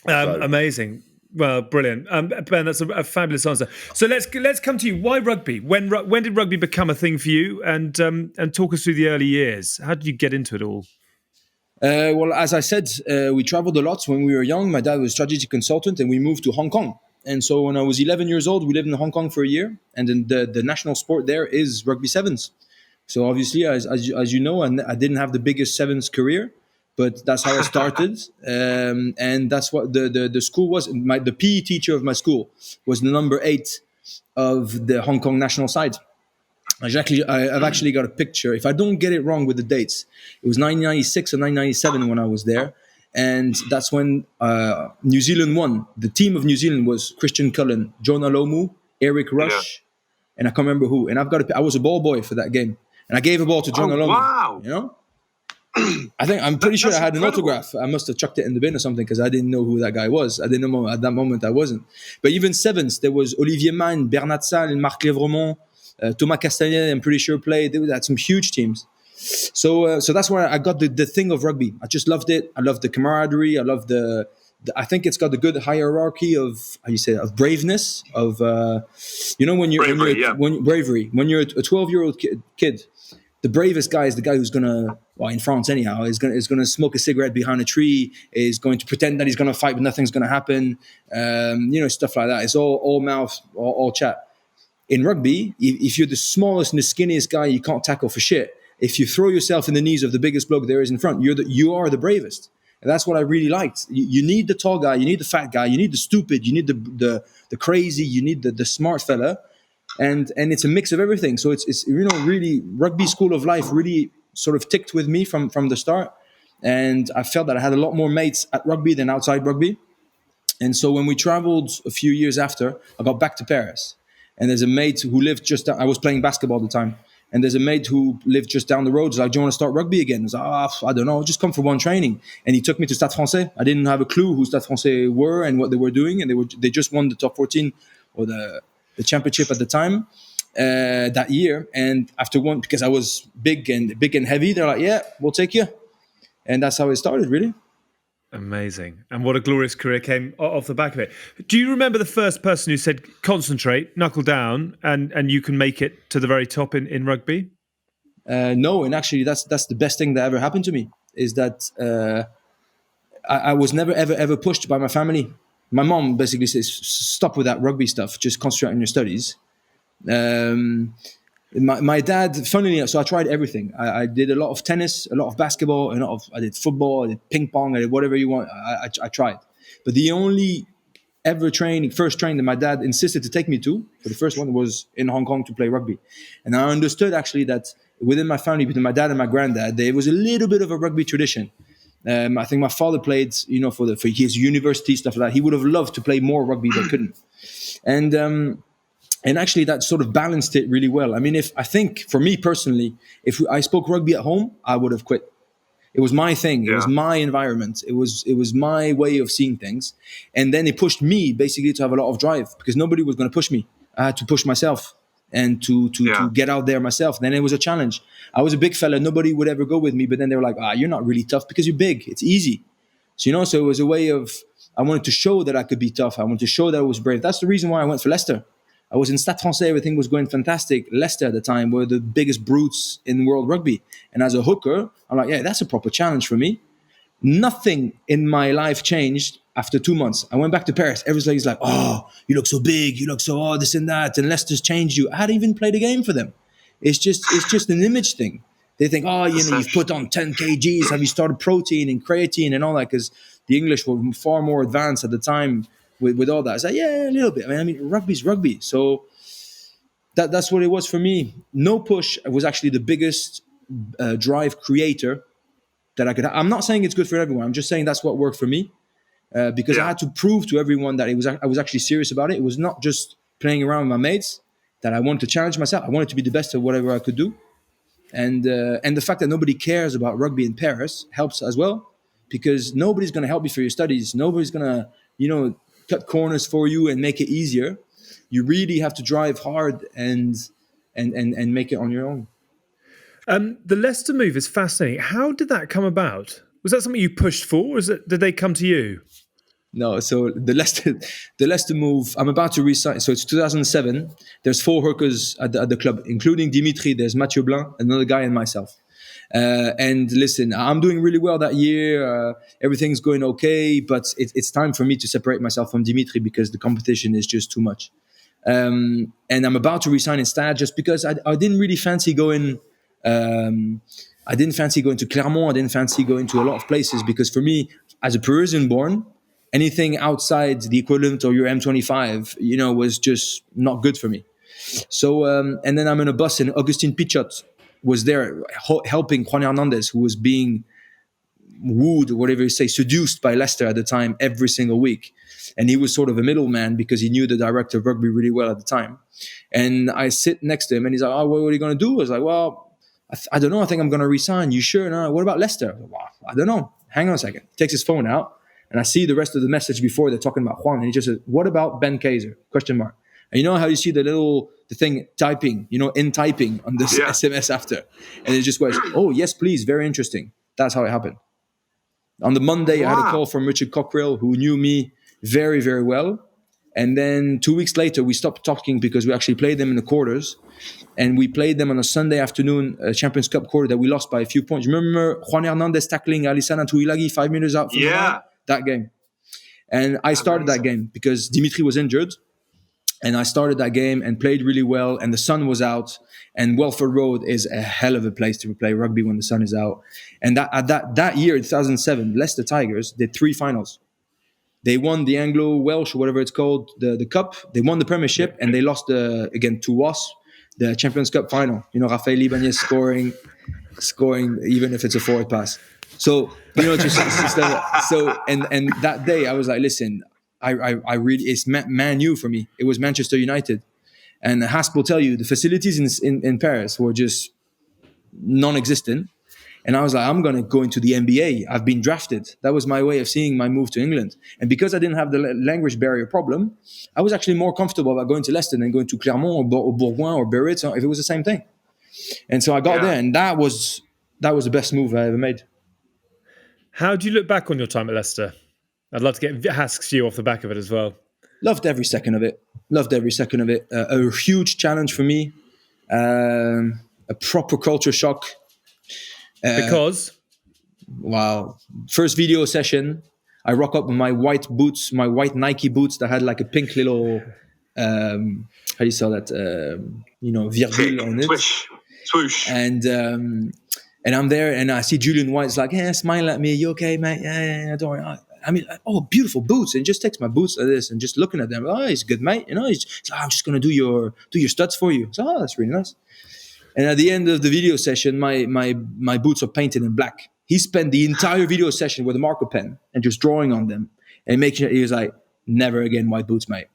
C: Amazing. Well, brilliant, Ben. That's a fabulous answer. So let's come to you. Why rugby? When did rugby become a thing for you? And talk us through the early years. How did you get into it all?
D: Well, as I said, we traveled a lot when we were young. My dad was a strategy consultant, and we moved to Hong Kong. And so when I was 11 years old, we lived in Hong Kong for a year. And then the national sport there is rugby sevens. So obviously, as you know, I didn't have the biggest sevens career. But that's how I started, and that's what the school was. The PE teacher of my school was the number 8 of the Hong Kong national side. I've actually got a picture. If I don't get it wrong with the dates, it was 1996 or 1997 when I was there, and that's when New Zealand won. The team of New Zealand was Christian Cullen, Jonah Lomu, Eric Rush, and I can't remember who. And I was a ball boy for that game, and I gave a ball to Jonah Lomu.
F: Wow!
D: You know. I'm pretty sure I had an autograph. I must have chucked it in the bin or something because I didn't know who that guy was. I didn't know at that moment I wasn't. But even sevens, there was Olivier Mann, Bernard Salle, Marc Lévremont, Thomas Castanet, I'm pretty sure played. They had some huge teams. So that's where I got the thing of rugby. I just loved it. I loved the camaraderie. I loved I think it's got a good hierarchy of how you say it, of braveness, of when bravery. When you're a 12-year-old kid, the bravest guy is the guy who's gonna, well, in France anyhow, is gonna smoke a cigarette behind a tree, is going to pretend that he's gonna fight, but nothing's gonna happen. Stuff like that. It's all mouth, all chat. In rugby, if you're the smallest and the skinniest guy, you can't tackle for shit. If you throw yourself in the knees of the biggest bloke there is in front, you are the bravest. And that's what I really liked. You need the tall guy, you need the fat guy, you need the stupid, you need the crazy, you need the smart fella, and it's a mix of everything. So it's really rugby school of life really sort of ticked with me from the start, and I felt that I had a lot more mates at rugby than outside rugby. And so when we traveled a few years after, I got back to Paris, and there's a mate who lived I was playing basketball at the time. And there's a mate who lived just down the road. He's like, do you want to start rugby again? I was like, I don't know, just come for one training. And he took me to Stade Francais. I didn't have a clue who Stade Francais were and what they were doing. And they just won the top 14 or the championship at the time that year. And after one, because I was big and heavy, they're like, yeah, we'll take you. And that's how it started, really.
C: Amazing. And what a glorious career came off the back of it. Do you remember the first person who said, concentrate, knuckle down, and you can make it to the very top in rugby?
D: No, and actually that's the best thing that ever happened to me, is that I was never, ever pushed by my family. My mom basically says, stop with that rugby stuff, just concentrate on your studies. My dad, funnily enough, so I tried everything. I did a lot of tennis, a lot of basketball, I did football, I did ping pong, I did whatever you want. I tried. But the only first training that my dad insisted to take me to, for the first one, was in Hong Kong to play rugby. And I understood actually that within my family, between my dad and my granddad, there was a little bit of a rugby tradition. I think my father played, for his university, stuff like that. He would have loved to play more rugby, but couldn't. And actually, that sort of balanced it really well. I mean, I think for me personally, if I spoke rugby at home, I would have quit. It was my thing. It was my environment. It was my way of seeing things. And then it pushed me basically to have a lot of drive, because nobody was going to push me. I had to push myself and to get out there myself. Then it was a challenge. I was a big fella. Nobody would ever go with me. But then they were like, you're not really tough because you're big. It's easy. So, so it was a way of, I wanted to show that I could be tough. I wanted to show that I was brave. That's the reason why I went for Leicester. I was in Stade Francais, everything was going fantastic. Leicester at the time were the biggest brutes in world rugby. And as a hooker, I'm like, yeah, that's a proper challenge for me. Nothing in my life changed after 2 months. I went back to Paris. Everybody's like, oh, you look so big. You look so, this and that. And Leicester's changed you. I hadn't even played a game for them. It's just an image thing. They think, you've put on 10 kgs. Have you started protein and creatine and all that? Because the English were far more advanced at the time with all that. I said, yeah, a little bit. I mean, rugby's rugby. So that's what it was for me. No push was actually the biggest drive creator that I could have. I'm not saying it's good for everyone. I'm just saying that's what worked for me, because I had to prove to everyone that I was actually serious about it. It was not just playing around with my mates, that I wanted to challenge myself. I wanted to be the best at whatever I could do. And the fact that nobody cares about rugby in Paris helps as well, because nobody's going to help you for your studies. Nobody's going to, cut corners for you and make it easier. You really have to drive hard and make it on your own.
C: The Leicester move is fascinating. How did that come about? Was that something you pushed for, or did they come to you?
D: No, so the Leicester move, I'm about to resign. So it's 2007. There's 4 hookers at the club, including Dimitri. There's Mathieu Blin, another guy, and myself. And listen, I'm doing really well that year. Everything's going okay, but it's time for me to separate myself from Dimitri, because the competition is just too much. And I'm about to resign in Stade, just because I didn't really fancy going. I didn't fancy going to Clermont. I didn't fancy going to a lot of places, because for me, as a Parisian born, anything outside the equivalent of your M25, was just not good for me. So, and then I'm in a bus, and Augustin Pichot was there helping Juan Hernandez, who was being wooed, or whatever you say, seduced by Leicester at the time every single week. And he was sort of a middleman, because he knew the director of rugby really well at the time. And I sit next to him, and he's like, what are you going to do? I was like, well, I don't know. I think I'm going to resign. You sure? No, what about Leicester? Well, I don't know. Hang on a second. He takes his phone out, and I see the rest of the message before they're talking about Juan. And he just says, what about Ben Kayser? ? And you know how you see the little the thing typing, in typing on this SMS after. And it just was, oh, yes, please. Very interesting. That's how it happened. On the Monday, I had a call from Richard Cockrell, who knew me very, very well. And then 2 weeks later, we stopped talking because we actually played them in the quarters. And we played them on a Sunday afternoon, a Champions Cup quarter that we lost by a few points. Remember Juan Hernandez tackling Alisana Tuilagi 5 meters out from the line? That game. And I started that game because Dimitri was injured. And I started that game and played really well. And the sun was out. And Welford Road is a hell of a place to play rugby when the sun is out. And that year, 2007, Leicester Tigers did 3 finals. They won the Anglo-Welsh, or whatever it's called, the cup. They won the Premiership, and they lost, again, to Wasp, the Champions Cup final. Rafael Ibanez scoring even if it's a forward pass. So, and that day I was like, listen, I really, it's Man U for me. It was Manchester United. And Hask will tell you, the facilities in Paris were just non-existent. And I was like, I'm going to go into the NBA. I've been drafted. That was my way of seeing my move to England. And because I didn't have the language barrier problem, I was actually more comfortable about going to Leicester than going to Clermont or Bourgoin or Biarritz if it was the same thing. And so I got there, and that was the best move I ever made.
C: How do you look back on your time at Leicester? I'd love to get Hask's view off the back of it as well.
D: Loved every second of it. A huge challenge for me. A proper culture shock.
C: Because?
D: Wow. First video session, I rock up with my white boots, my white Nike boots that had like a pink little, how do you say that? Virgule on it.
F: Swoosh.
D: And I'm there and I see Julian White's like, hey, smile at me. You okay, mate? Yeah, don't worry. I mean, oh, beautiful boots. And just takes my boots like this and just looking at them. Oh, he's good, mate. He's like, I'm just going to do your studs for you. So, that's really nice. And at the end of the video session, my boots are painted in black. He spent the entire video session with a marker pen and just drawing on them and making sure. He was like, never again white boots, mate.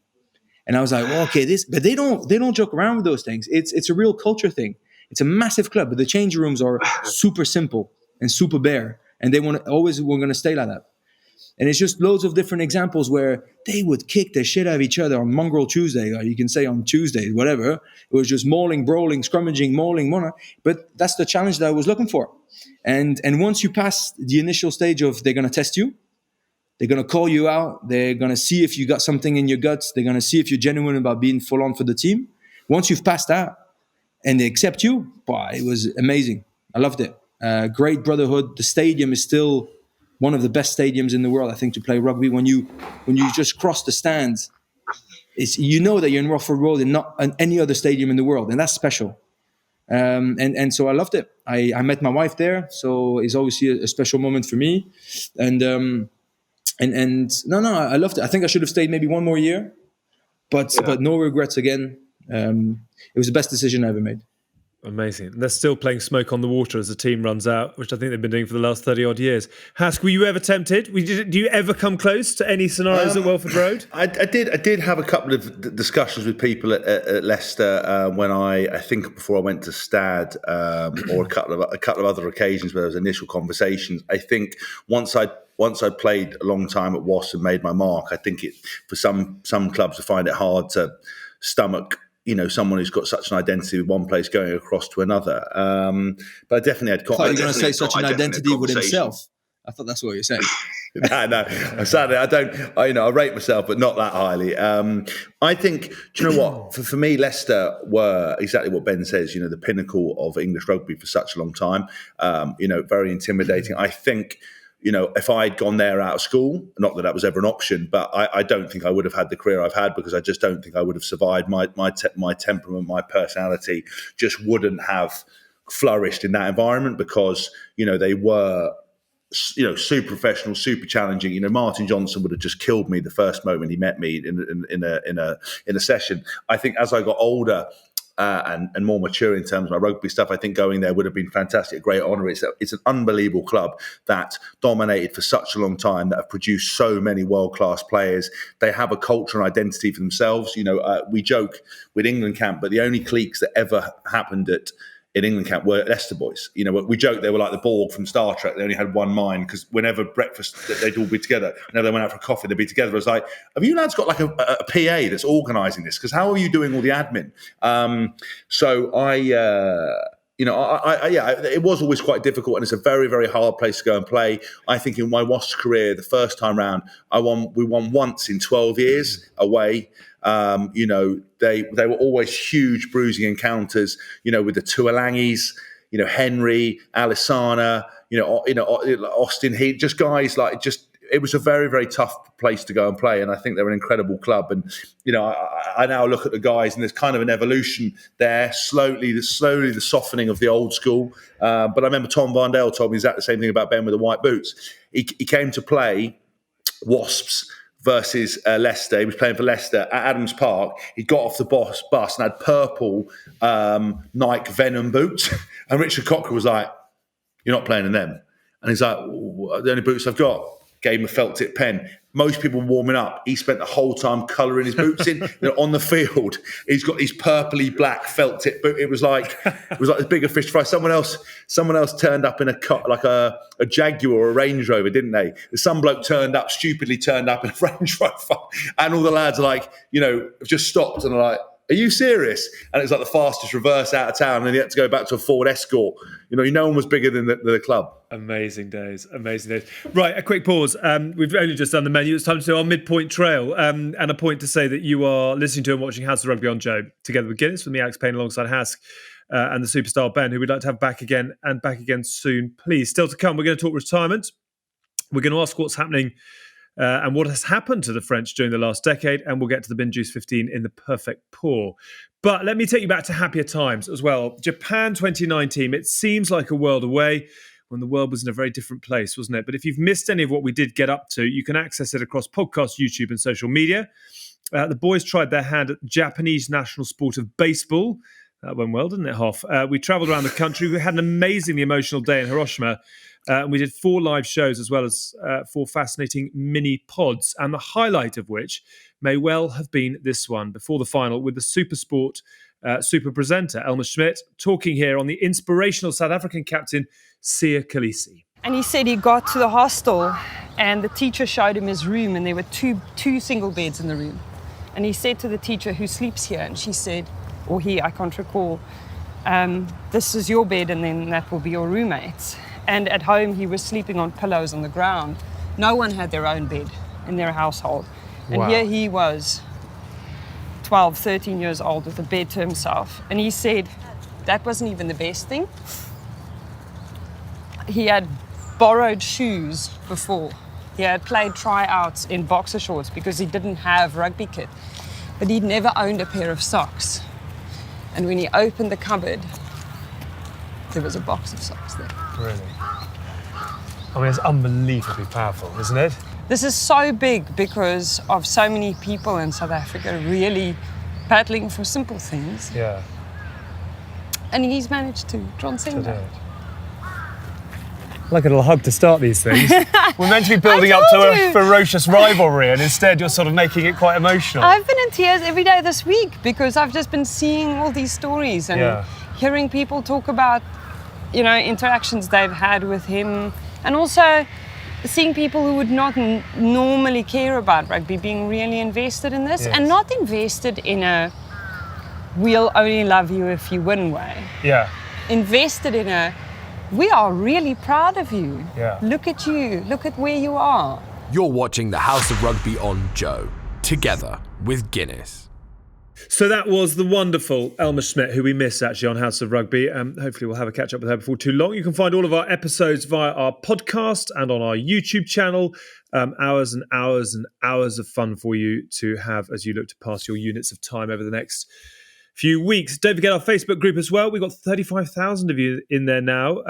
D: And I was like, well, okay, but they don't joke around with those things. It's a real culture thing. It's a massive club, but the change rooms are super simple and super bare, and we're going to stay like that. And it's just loads of different examples where they would kick the shit out of each other on Mongrel Tuesday, or you can say on Tuesday, whatever. It was just mauling, brawling, scrummaging, mauling, but that's the challenge that I was looking for. And once you pass the initial stage of they're going to test you, they're going to call you out, they're going to see if you got something in your guts, they're going to see if you're genuine about being full on for the team. Once you've passed that and they accept you, it was amazing. I loved it. Great brotherhood. The stadium is still one of the best stadiums in the world, I think, to play rugby. When you just cross the stands, that you're in Rockford Road and not in any other stadium in the world, and that's special. And so I loved it. I met my wife there, so it's obviously a special moment for me. And I loved it. I think I should have stayed maybe one more year, but no regrets again. It was the best decision I ever made.
C: Amazing. They're still playing Smoke on the Water as the team runs out, which I think they've been doing for the last 30-odd years. Hask, were you ever tempted? Do you ever come close to any scenarios at Welford Road?
E: I did have a couple of discussions with people at Leicester when I think before I went to Stade, or a couple of other occasions where there was initial conversations. I think once I'd played a long time at Wasp and made my mark, I think for some clubs to find it hard to stomach someone who's got such an identity with one place going across to another. But I definitely had.
D: I thought you were going to say such an identity with himself. I thought that's what you're saying.
E: No. Sadly, I don't. I rate myself, but not that highly. I think. Do you know what? For me, Leicester were exactly what Ben says. The pinnacle of English rugby for such a long time. Very intimidating. I think. If I had gone there out of school, not that that was ever an option, but I don't think I would have had the career I've had, because I just don't think I would have survived. My temperament, my personality just wouldn't have flourished in that environment, because, they were, super professional, super challenging. Martin Johnson would have just killed me the first moment he met me in a session. I think as I got older, and more mature in terms of my rugby stuff, I think going there would have been fantastic, a great honour. It's an unbelievable club that dominated for such a long time, that have produced so many world-class players. They have a culture and identity for themselves. We joke with England camp, but the only cliques that ever happened at in England camp were Leicester boys. You know, we joked they were like the Borg from Star Trek. They only had one mind because whenever breakfast, they'd all be together. Whenever they went out for coffee, they'd be together. I was like, have you lads got like a PA that's organising this? Because how are you doing all the admin? So it was always quite difficult, and it's a very, very hard place to go and play. I think in my Wasps career, the first time round, we won once in 12 years away. They were always huge bruising encounters, with the Tuolangis, Henry, Alisana, Austin Heat, just guys it was a very, very tough place to go and play. And I think they're an incredible club. And, I now look at the guys and there's kind of an evolution there, slowly the softening of the old school. But I remember Tom Varndale told me exactly the same thing about Ben with the white boots. He came to play Wasps versus Leicester. He was playing for Leicester at Adams Park. He got off the bus and had purple Nike Venom boots. And Richard Cocker was like, "You're not playing in them." And he's like, "The only boots I've got." Gave him a felt tip pen. Most people warming up. He spent the whole time colouring his boots in. On the field, he's got these purpley black felt tip boot. It was like a bigger fish to fry. Someone else turned up in a Jaguar or a Range Rover, didn't they? Some bloke stupidly turned up in a Range Rover, and all the lads are like, just stopped and are like, "Are you serious?" And it's like the fastest reverse out of town, and then he had to go back to a Ford Escort. No one was bigger than the club.
C: Amazing days. Right, a quick pause. We've only just done the menu. It's time to do our midpoint trail, and a point to say that you are listening to and watching House of Rugby on Joe, together with Guinness, with me, Alex Payne, alongside Hask, and the superstar Ben, who we'd like to have back again soon. Please, still to come, we're going to talk retirement. We're going to ask what's happening and what has happened to the French during the last decade, and we'll get to the Bin Juice 15 in the perfect pour. But let me take you back to happier times as well. Japan 2019, it seems like a world away when the world was in a very different place, wasn't it? But if you've missed any of what we did get up to, you can access it across podcasts, YouTube and social media. The boys tried their hand at the Japanese national sport of baseball. That went well, didn't it, Hoff? We travelled around the country. We had an amazingly emotional day in Hiroshima. And we did 4 live shows as well as 4 fascinating mini pods, and the highlight of which may well have been this one before the final with the SuperSport super presenter, Elmer Schmidt, talking here on the inspirational South African captain, Siya Kolisi.
F: And he said he got to the hostel and the teacher showed him his room, and there were two single beds in the room. And he said to the teacher, "Who sleeps here?" And she said, or he, I can't recall, "This is your bed and then that will be your roommates." And at home, he was sleeping on pillows on the ground. No one had their own bed in their household. And
C: Wow.
F: Here he was, 12, 13 years old with a bed to himself. And he said that wasn't even the best thing. He had borrowed shoes before. He had played tryouts in boxer shorts because he didn't have rugby kit. But he'd never owned a pair of socks. And when he opened the cupboard, there was a box of socks there.
C: Really? I mean, it's unbelievably powerful, isn't it?
F: This is so big because of so many people in South Africa really battling for simple things.
C: Yeah.
F: And he's managed to transcend that.
C: Like a little hug to start these things. We're meant to be building up to a ferocious rivalry, and instead you're sort of making it quite emotional.
F: I've been in tears every day this week because I've just been seeing all these stories and hearing people talk about, interactions they've had with him, and also seeing people who would not normally care about rugby being really invested in this, and not invested in a "we'll only love you if you win" way.
C: Yeah.
F: Invested in a "we are really proud of you.
C: Yeah.
F: Look at you. Look at where you are."
B: You're watching the House of Rugby on Joe, together with Guinness.
C: So that was the wonderful Elmer Schmidt, who we miss actually on House of Rugby. Hopefully we'll have a catch up with her before too long. You can find all of our episodes via our podcast and on our YouTube channel. Hours and hours and hours of fun for you to have as you look to pass your units of time over the next few weeks. Don't forget our Facebook group as well. We've got 35,000 of you in there now.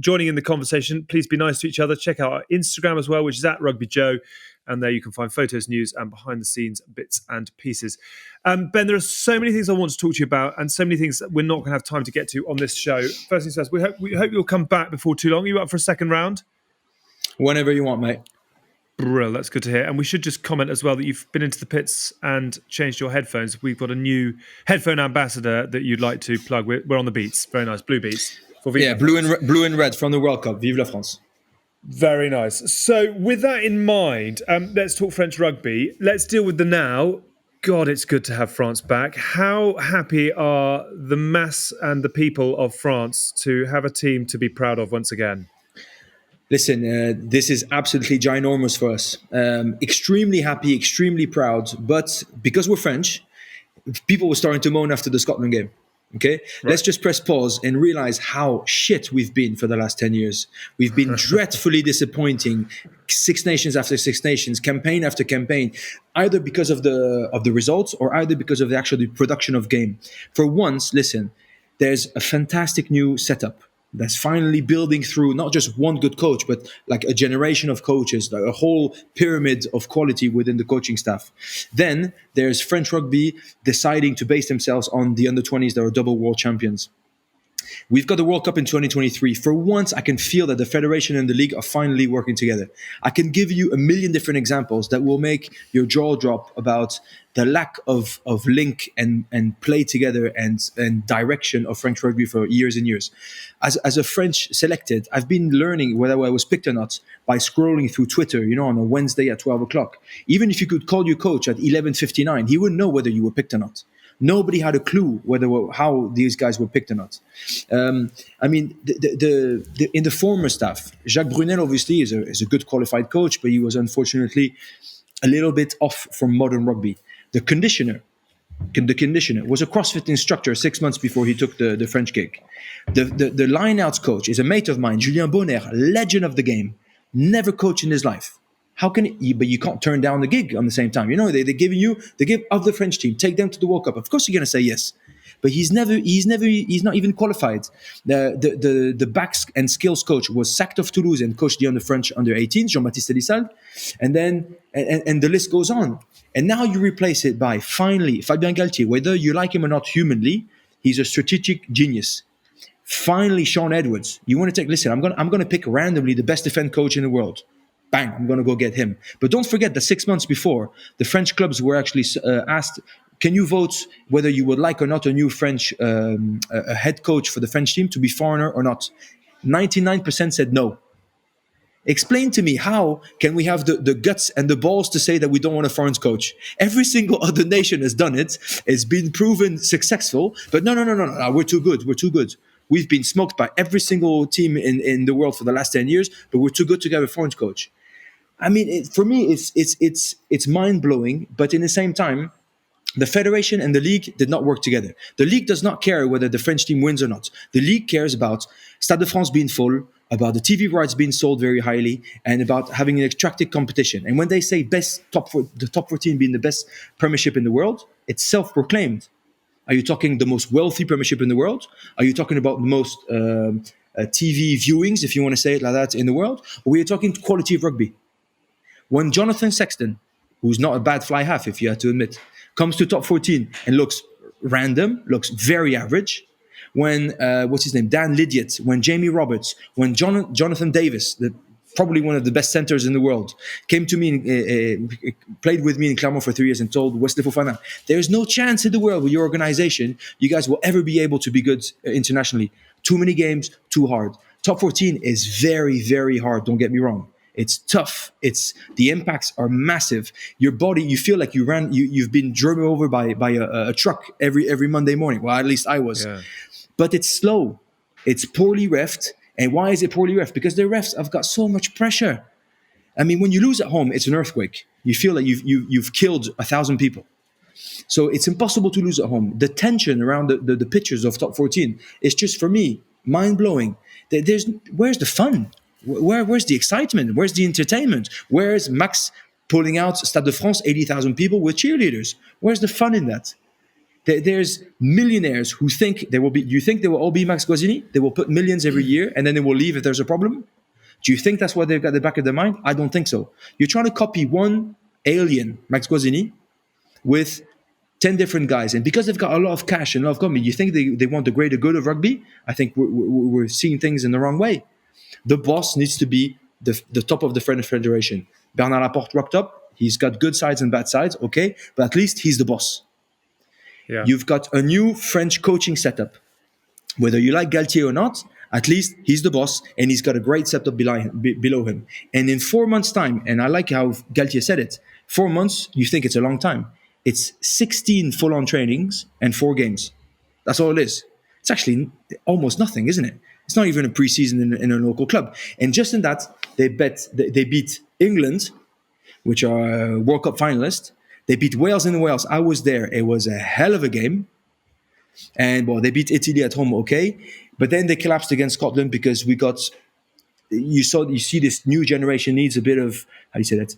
C: Joining in the conversation. Please be nice to each other. Check out our Instagram as well, which is at RugbyJoe. And there you can find photos, news, and behind-the-scenes bits and pieces. Ben, there are so many things I want to talk to you about, and so many things that we're not going to have time to get to on this show. First things first, we hope you'll come back before too long. Are you up for a second round?
D: Whenever you want, mate.
C: Brill, that's good to hear. And we should just comment as well that you've been into the pits and changed your headphones. We've got a new headphone ambassador that you'd like to plug. We're on the Beats. Very nice. Blue Beats. For Vive
D: Yeah, blue and red from the World Cup. Vive la France.
C: Very nice. So with that in mind, let's talk French rugby. Let's deal with the now. God, it's good to have France back. How happy are the mass and the people of France to have a team to be proud of once again?
D: Listen, this is absolutely ginormous for us. Extremely happy, extremely proud. But because we're French, people were starting to moan after the Scotland game. Okay, Let's just press pause and realize how shit we've been for the last 10 years. We've been dreadfully disappointing, Six Nations after Six Nations, campaign after campaign, either because of the results or either because of the actual production of game. For once, listen, there's a fantastic new setup that's finally building through not just one good coach, but like a generation of coaches, like a whole pyramid of quality within the coaching staff. Then there's French rugby deciding to base themselves on the under-20s that are double world champions. We've got the World Cup in 2023. For once, I can feel that the Federation and the League are finally working together. I can give you a million different examples that will make your jaw drop about the lack of link and play together and direction of French rugby for years and years. As a French selected, I've been learning whether I was picked or not by scrolling through Twitter, on a Wednesday at 12 o'clock. Even if you could call your coach at 11:59, he wouldn't know whether you were picked or not. Nobody had a clue how these guys were picked or not. In the former staff, Jacques Brunel obviously is a good qualified coach, but he was unfortunately a little bit off from modern rugby. The conditioner was a CrossFit instructor 6 months before he took the French gig. The line-outs coach is a mate of mine, Julien Bonner, legend of the game, never coached in his life. How can but you can't turn down the gig on the same time. They give of the French team, take them to the World Cup. Of course you're going to say yes. But he's not even qualified. The backs and skills coach was sacked of Toulouse and coached the French under-18s, Jean-Baptiste Elissalde. And then and the list goes on. And now you replace it by finally Fabien Galtier. Whether you like him or not humanly, he's a strategic genius. Finally, Sean Edwards. You want to listen, I'm going to pick randomly the best defense coach in the world. Bang, I'm going to go get him. But don't forget that 6 months before, the French clubs were actually asked, can you vote whether you would like or not a new French a head coach for the French team to be foreigner or not? 99% said no. Explain to me, how can we have the guts and the balls to say that we don't want a foreign coach? Every single other nation has done it. It's been proven successful. But no, we're too good. We're too good. We've been smoked by every single team in the world for the last 10 years, but we're too good to have a foreign coach. For me, it's mind-blowing, but in the same time, the Federation and the League did not work together. The League does not care whether the French team wins or not. The League cares about Stade de France being full, about the TV rights being sold very highly, and about having an attractive competition. And when they say the top 14 being the best premiership in the world, it's self-proclaimed. Are you talking the most wealthy premiership in the world? Are you talking about the most TV viewings, if you want to say it like that, in the world? Or are you talking quality of rugby? When Jonathan Sexton, who's not a bad fly half, if you had to admit, comes to top 14 and looks random, looks very average. When, Dan Lydiot, when Jamie Roberts, when Jonathan Davis, probably one of the best centers in the world, came to me and played with me in Clermont for 3 years and told Wesley Fofana, there's no chance in the world with your organization, you guys will ever be able to be good internationally. Too many games, too hard. Top 14 is very, very hard, don't get me wrong. It's tough. The impacts are massive. Your body, you feel like you've been driven over by a truck every Monday morning. Well, at least I was. Yeah. But it's slow. It's poorly reffed. And why is it poorly reffed? Because the refs have got so much pressure. When you lose at home, it's an earthquake. You feel like you've killed 1,000 people. So it's impossible to lose at home. The tension around the pitches of top 14 is just, for me, mind-blowing. Where's the fun? Where's the excitement? Where's the entertainment? Where's Max pulling out Stade de France, 80,000 people with cheerleaders? Where's the fun in that? There's millionaires who think they will be. Do you think they will all be Max Guazzini? They will put millions every year and then they will leave if there's a problem? Do you think that's what they've got at the back of their mind? I don't think so. You're trying to copy one alien, Max Guazzini, with 10 different guys. And because they've got a lot of cash and a lot of company, you think they want the greater good of rugby? I think we're seeing things in the wrong way. The boss needs to be the top of the French Federation. Bernard Laporte rocked up. He's got good sides and bad sides, okay, but at least he's the boss.
C: Yeah.
D: You've got a new French coaching setup. Whether you like Galtier or not, at least he's the boss, and he's got a great setup below him. And in 4 months' time, and I like how Galtier said it, 4 months, you think it's a long time. It's 16 full-on trainings and 4 games. That's all it is. It's actually almost nothing, isn't it? It's not even a preseason in a local club. And just in that, they beat England, which are World Cup finalists. They beat Wales in Wales. I was there. It was a hell of a game. And well, they beat Italy at home, okay. But then they collapsed against Scotland because you see this new generation needs a bit of, how do you say that?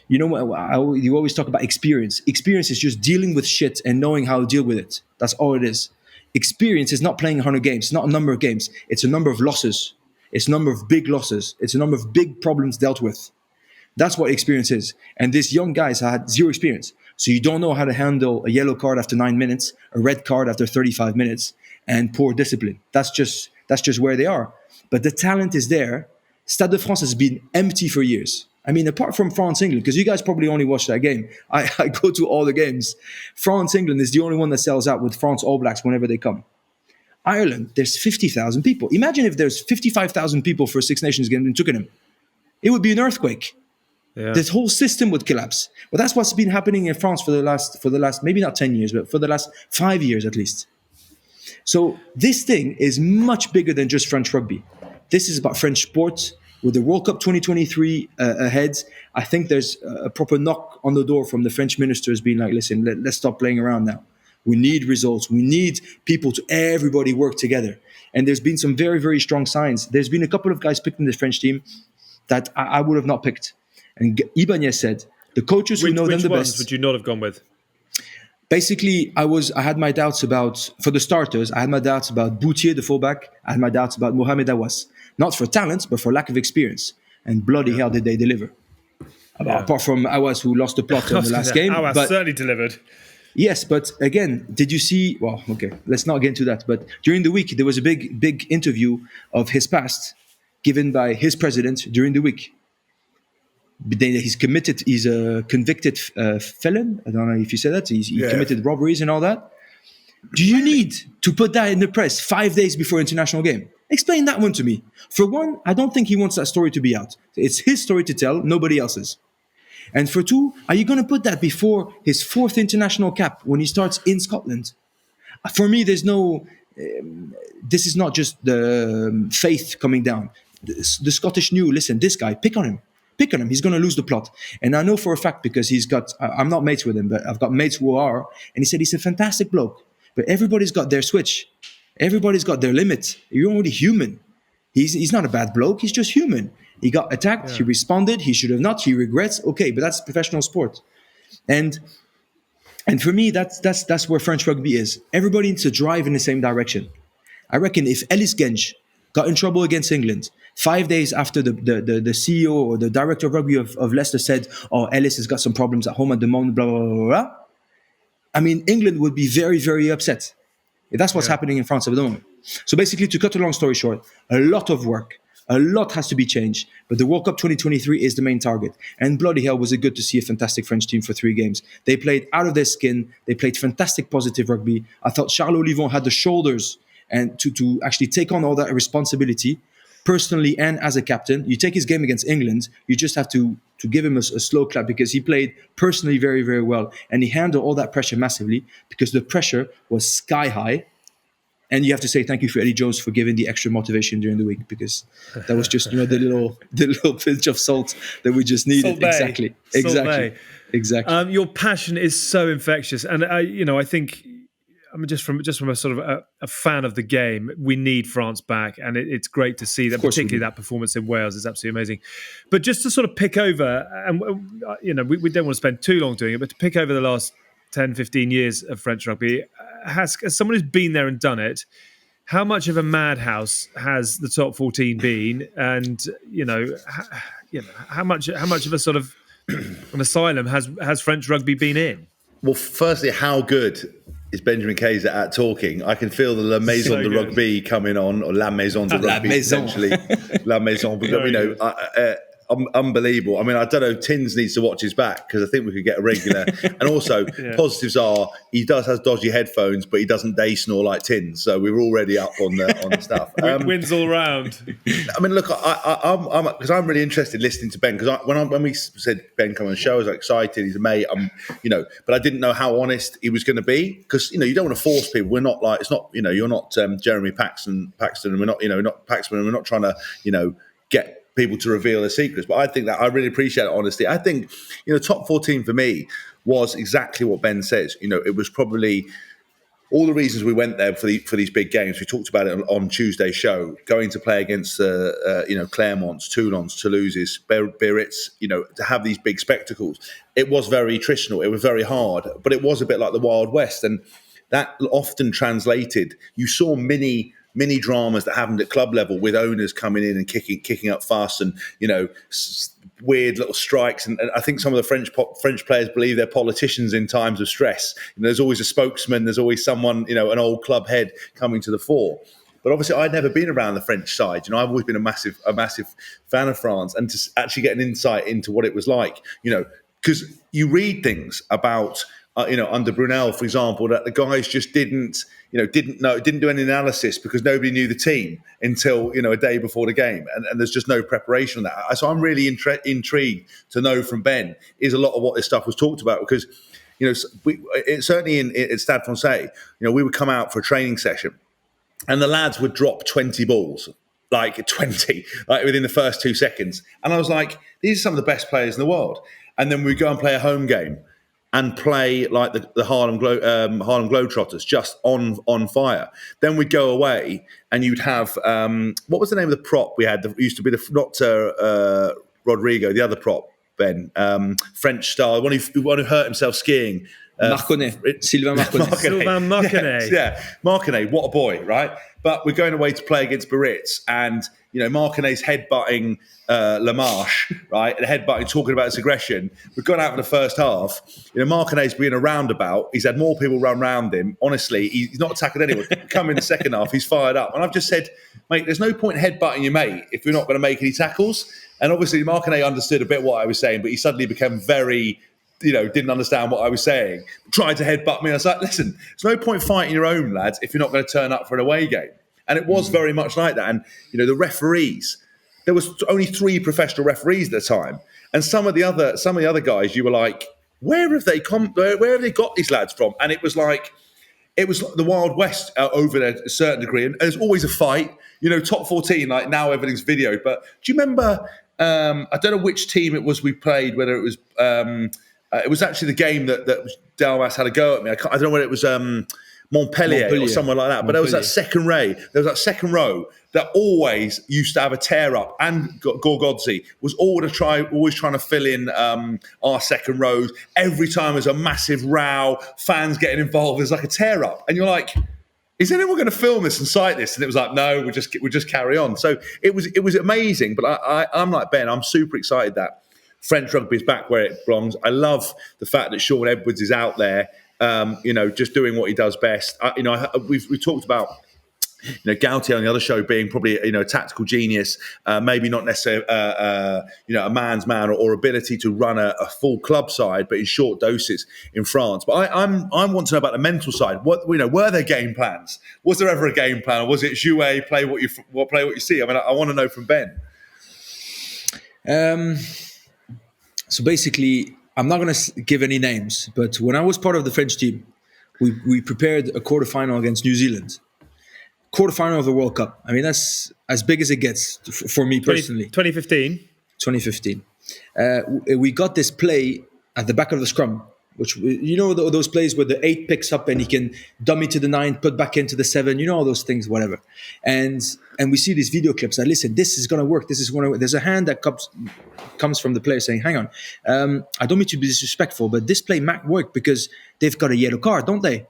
D: You know, you always talk about experience. Experience is just dealing with shit and knowing how to deal with it. That's all it is. Experience is not playing 100 games. It's not a number of games. It's a number of losses. It's a number of big losses. It's a number of big problems dealt with. That's what experience is. And these young guys had zero experience. So you don't know how to handle a yellow card after 9 minutes, a red card after 35 minutes, and poor discipline. That's just where they are. But the talent is there. Stade Francais has been empty for years. I mean, apart from France-England, because you guys probably only watch that game. I go to all the games. France-England is the only one that sells out with France All Blacks whenever they come. Ireland, there's 50,000 people. Imagine if there's 55,000 people for a Six Nations game in Twickenham. It would be an earthquake.
C: Yeah.
D: This whole system would collapse. Well, that's what's been happening in France for the last maybe not 10 years, but for the last 5 years at least. So this thing is much bigger than just French rugby. This is about French sport. With the World Cup 2023 ahead, I think there's a proper knock on the door from the French ministers being like, listen, let's stop playing around now. We need results. We need everybody work together. And there's been some very, very strong signs. There's been a couple of guys picked in the French team that I would have not picked. And Ibanez said, the coaches who know them the best.
C: Which ones would you not have gone with?
D: Basically, I had my doubts about, for the starters, I had my doubts about Boutier, the fullback. I had my doubts about Mohamed Awas. Not for talent, but for lack of experience. And bloody hell did they deliver. Apart from Awas, who lost the plot in the last game.
C: Awas certainly delivered.
D: Yes, but again, did you see... Well, okay, let's not get into that. But during the week, there was a big interview of his past given by his president during the week. He's a convicted felon. I don't know if you said that. He committed robberies and all that. Do you need to put that in the press 5 days before international game? Explain that one to me. For one, I don't think he wants that story to be out. It's his story to tell, nobody else's. And for two, are you going to put that before his 4th international cap when he starts in Scotland? For me, there's no... this is not just the faith coming down. The Scottish knew, listen, this guy, pick on him. Pick on him. He's going to lose the plot. And I know for a fact because he's got... I'm not mates with him, but I've got mates who are. And he said he's a fantastic bloke. But everybody's got their switch. Everybody's got their limit. You're only human. He's not a bad bloke. He's just human. He got attacked. Yeah. He responded. He should have not. He regrets. Okay, but that's professional sport. And for me, that's where French rugby is. Everybody needs to drive in the same direction. I reckon if Ellis Genge got in trouble against England 5 days after the CEO or the director of rugby of Leicester said, "Oh, Ellis has got some problems at home at the moment," blah, blah, blah, blah. I mean, England would be very, very upset. That's what's happening in France at the moment. So basically, to cut a long story short, a lot of work, a lot has to be changed. But the World Cup 2023 is the main target. And bloody hell was it good to see a fantastic French team for 3 games. They played out of their skin. They played fantastic positive rugby. I thought Charles Olivon had the shoulders and to actually take on all that responsibility, personally and as a captain. You take his game against England, you just have to give him a slow clap because he played personally very, very well. And he handled all that pressure massively because the pressure was sky high. And you have to say thank you for Eddie Jones for giving the extra motivation during the week because that was just the little pinch of salt that we just needed. Exactly.
C: Your passion is so infectious, and I think just from a sort of a fan of the game, we need France back, and it's great to see that, particularly that performance in Wales is absolutely amazing. But just to sort of pick over, and we don't want to spend too long doing it, but to pick over the last 10, 15 years of French rugby, Hask, as someone who's been there and done it, how much of a madhouse has the top 14 been? And how much of a sort of an asylum has French rugby been in?
E: Well, firstly, how good is Benjamin Kayser at talking? I can feel the La Maison de Rugby coming on, or La Maison de Rugby, essentially. La Maison, because unbelievable. I mean, I don't know. Tins needs to watch his back because I think we could get a regular. And also, positives are he has dodgy headphones, but he doesn't day snore like Tins. So we were already up on the stuff.
C: Wins all round.
E: I mean, look, I'm really interested listening to Ben because when we said Ben come on the show, I was excited. He's a mate. But I didn't know how honest he was going to be because you don't want to force people. We're not like it's not you're not Jeremy Paxton, and we're not not Paxman, and we're not trying to get people to reveal their secrets. But I think that I really appreciate honesty. I think top 14 for me was exactly what Ben says. It was probably all the reasons we went there for these big games. We talked about it on Tuesday's show, going to play against Clermonts, Toulons, Toulouses, Biarritz, to have these big spectacles. It was very attritional. It was very hard, but it was a bit like the Wild West. And that often translated. You saw mini dramas that happened at club level with owners coming in and kicking up fuss and, weird little strikes. And I think some of the French players believe they're politicians in times of stress. There's always a spokesman. There's always someone, an old club head coming to the fore. But obviously, I'd never been around the French side. I've always been a massive fan of France, and to actually get an insight into what it was like, because you read things about, under Brunel, for example, that the guys just didn't do any analysis because nobody knew the team until a day before the game, and there's just no preparation on that. So I'm really intrigued to know from Ben is a lot of what this stuff was talked about because certainly at Stade Francais, we would come out for a training session, and the lads would drop 20 balls, like 20, like within the first 2 seconds, and I was like, these are some of the best players in the world, and then we'd go and play a home game. And play like the Harlem Globetrotters, just on fire. Then we'd go away, and you'd have what was the name of the prop we had? That used to be not Rodrigo, the other prop, Ben, French star, the one who hurt himself skiing.
D: Sylvain Marconnet.
E: Yeah, Marconnet, what a boy, right? But we're going away to play against Biarritz, and Marconet's headbutting Lamarche, right? And headbutting, talking about his aggression. We've gone out in the first half. Marconet's been a roundabout. He's had more people run round him. Honestly, he's not attacking anyone. Come in the second half, he's fired up. And I've just said, mate, there's no point headbutting your mate if you're not going to make any tackles. And obviously, Marconnet understood a bit what I was saying, but he suddenly became very... didn't understand what I was saying, tried to headbutt me. I was like, listen, there's no point fighting your own lads if you're not going to turn up for an away game. And it was very much like that. And, the referees, there was only 3 professional referees at the time. And some of the other guys, you were like, where have they got these lads from? And it was like the Wild West over there to a certain degree. And there's always a fight, top 14, like now everything's videoed. But do you remember, I don't know which team it was we played, whether it was actually the game that Dalmas had a go at me. I don't know whether it was Montpellier or someone like that. But there was that second row that always used to have a tear up, and Gorgodzi was always trying to fill in our second rows. Every time there's a massive row, fans getting involved, there's like a tear up, and you're like, is anyone going to film this and cite this? And it was like, no, we'll just carry on. So it was amazing. But I'm like Ben, I'm super excited that French rugby is back where it belongs. I love the fact that Sean Edwards is out there, just doing what he does best. We've talked about, Gautier on the other show being probably, a tactical genius, maybe not necessarily, a man's man or ability to run a full club side, but in short doses in France. But I want to know about the mental side. Were there game plans? Was there ever a game plan? Or was it jouer, play what you see? I mean, I want to know from Ben.
D: So basically, I'm not going to give any names, but when I was part of the French team, we prepared a quarterfinal against New Zealand. Quarterfinal of the World Cup. I mean, that's as big as it gets for me personally.
C: 2015.
D: We got this play at the back of the scrum, which, those plays where the 8 picks up and he can dummy to the 9, put back into the 7, all those things, whatever. And we see these video clips. And listen, this is going to work. This is going to work. There's a hand that comes from the player saying, hang on, I don't mean to be disrespectful, but this play might work because they've got a yellow card, don't they?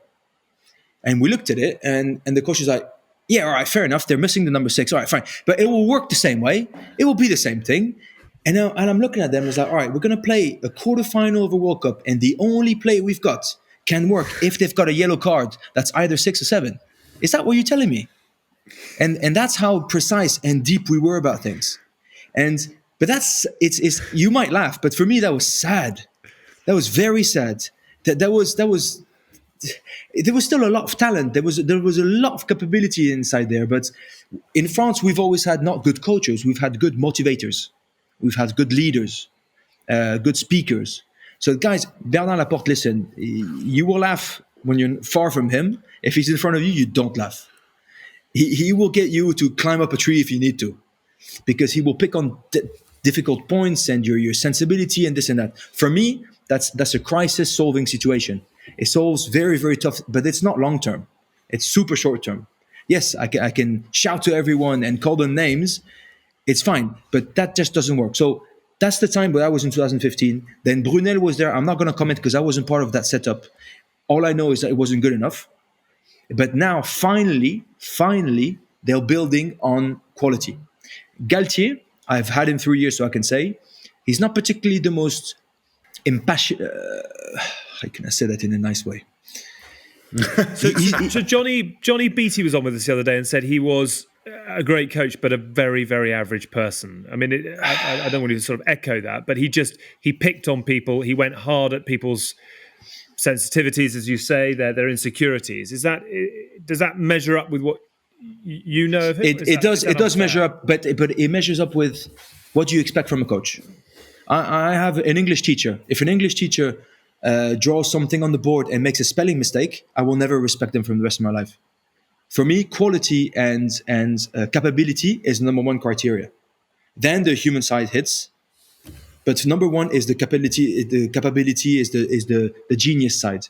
D: And we looked at it, and the coach is like, yeah, all right, fair enough. They're missing the number 6. All right, fine. But it will work the same way. It will be the same thing. And I'm looking at them and it's like, all right, we're going to play a quarterfinal of a World Cup, and the only play we've got can work if they've got a yellow card that's either 6 or 7. Is that what you're telling me? And that's how precise and deep we were about things. But it's you might laugh, but for me that was sad. That was very sad. There was still a lot of talent. There was a lot of capability inside there. But in France, we've always had not good coaches. We've had good motivators. We've had good leaders, good speakers. So guys, Bernard Laporte, listen, you will laugh when you're far from him. If he's in front of you, you don't laugh. He will get you to climb up a tree if you need to, because he will pick on difficult points and your sensibility and this and that. For me, that's a crisis solving situation. It solves very, very tough, but it's not long term. It's super short term. Yes, I can shout to everyone and call them names. It's fine, but that just doesn't work. So that's the time where I was in 2015. Then Brunel was there. I'm not going to comment because I wasn't part of that setup. All I know is that it wasn't good enough. But now, finally, they're building on quality. Galtier, I've had him 3 years, so I can say, he's not particularly the most impassioned. How can I say that in a nice way?
C: So Johnny Beattie was on with us the other day and said he was a great coach, but a very, very average person. I mean, I don't want to sort of echo that, but he picked on people. He went hard at people's sensitivities, as you say, their insecurities. Does that measure up with what you know of him?
D: It does measure up, but it measures up with what you expect from a coach. I have an English teacher. If an English teacher draws something on the board and makes a spelling mistake, I will never respect them for the rest of my life. For me, quality and capability is number one criteria. Then the human side hits, but number one is the capability. The capability is the genius side.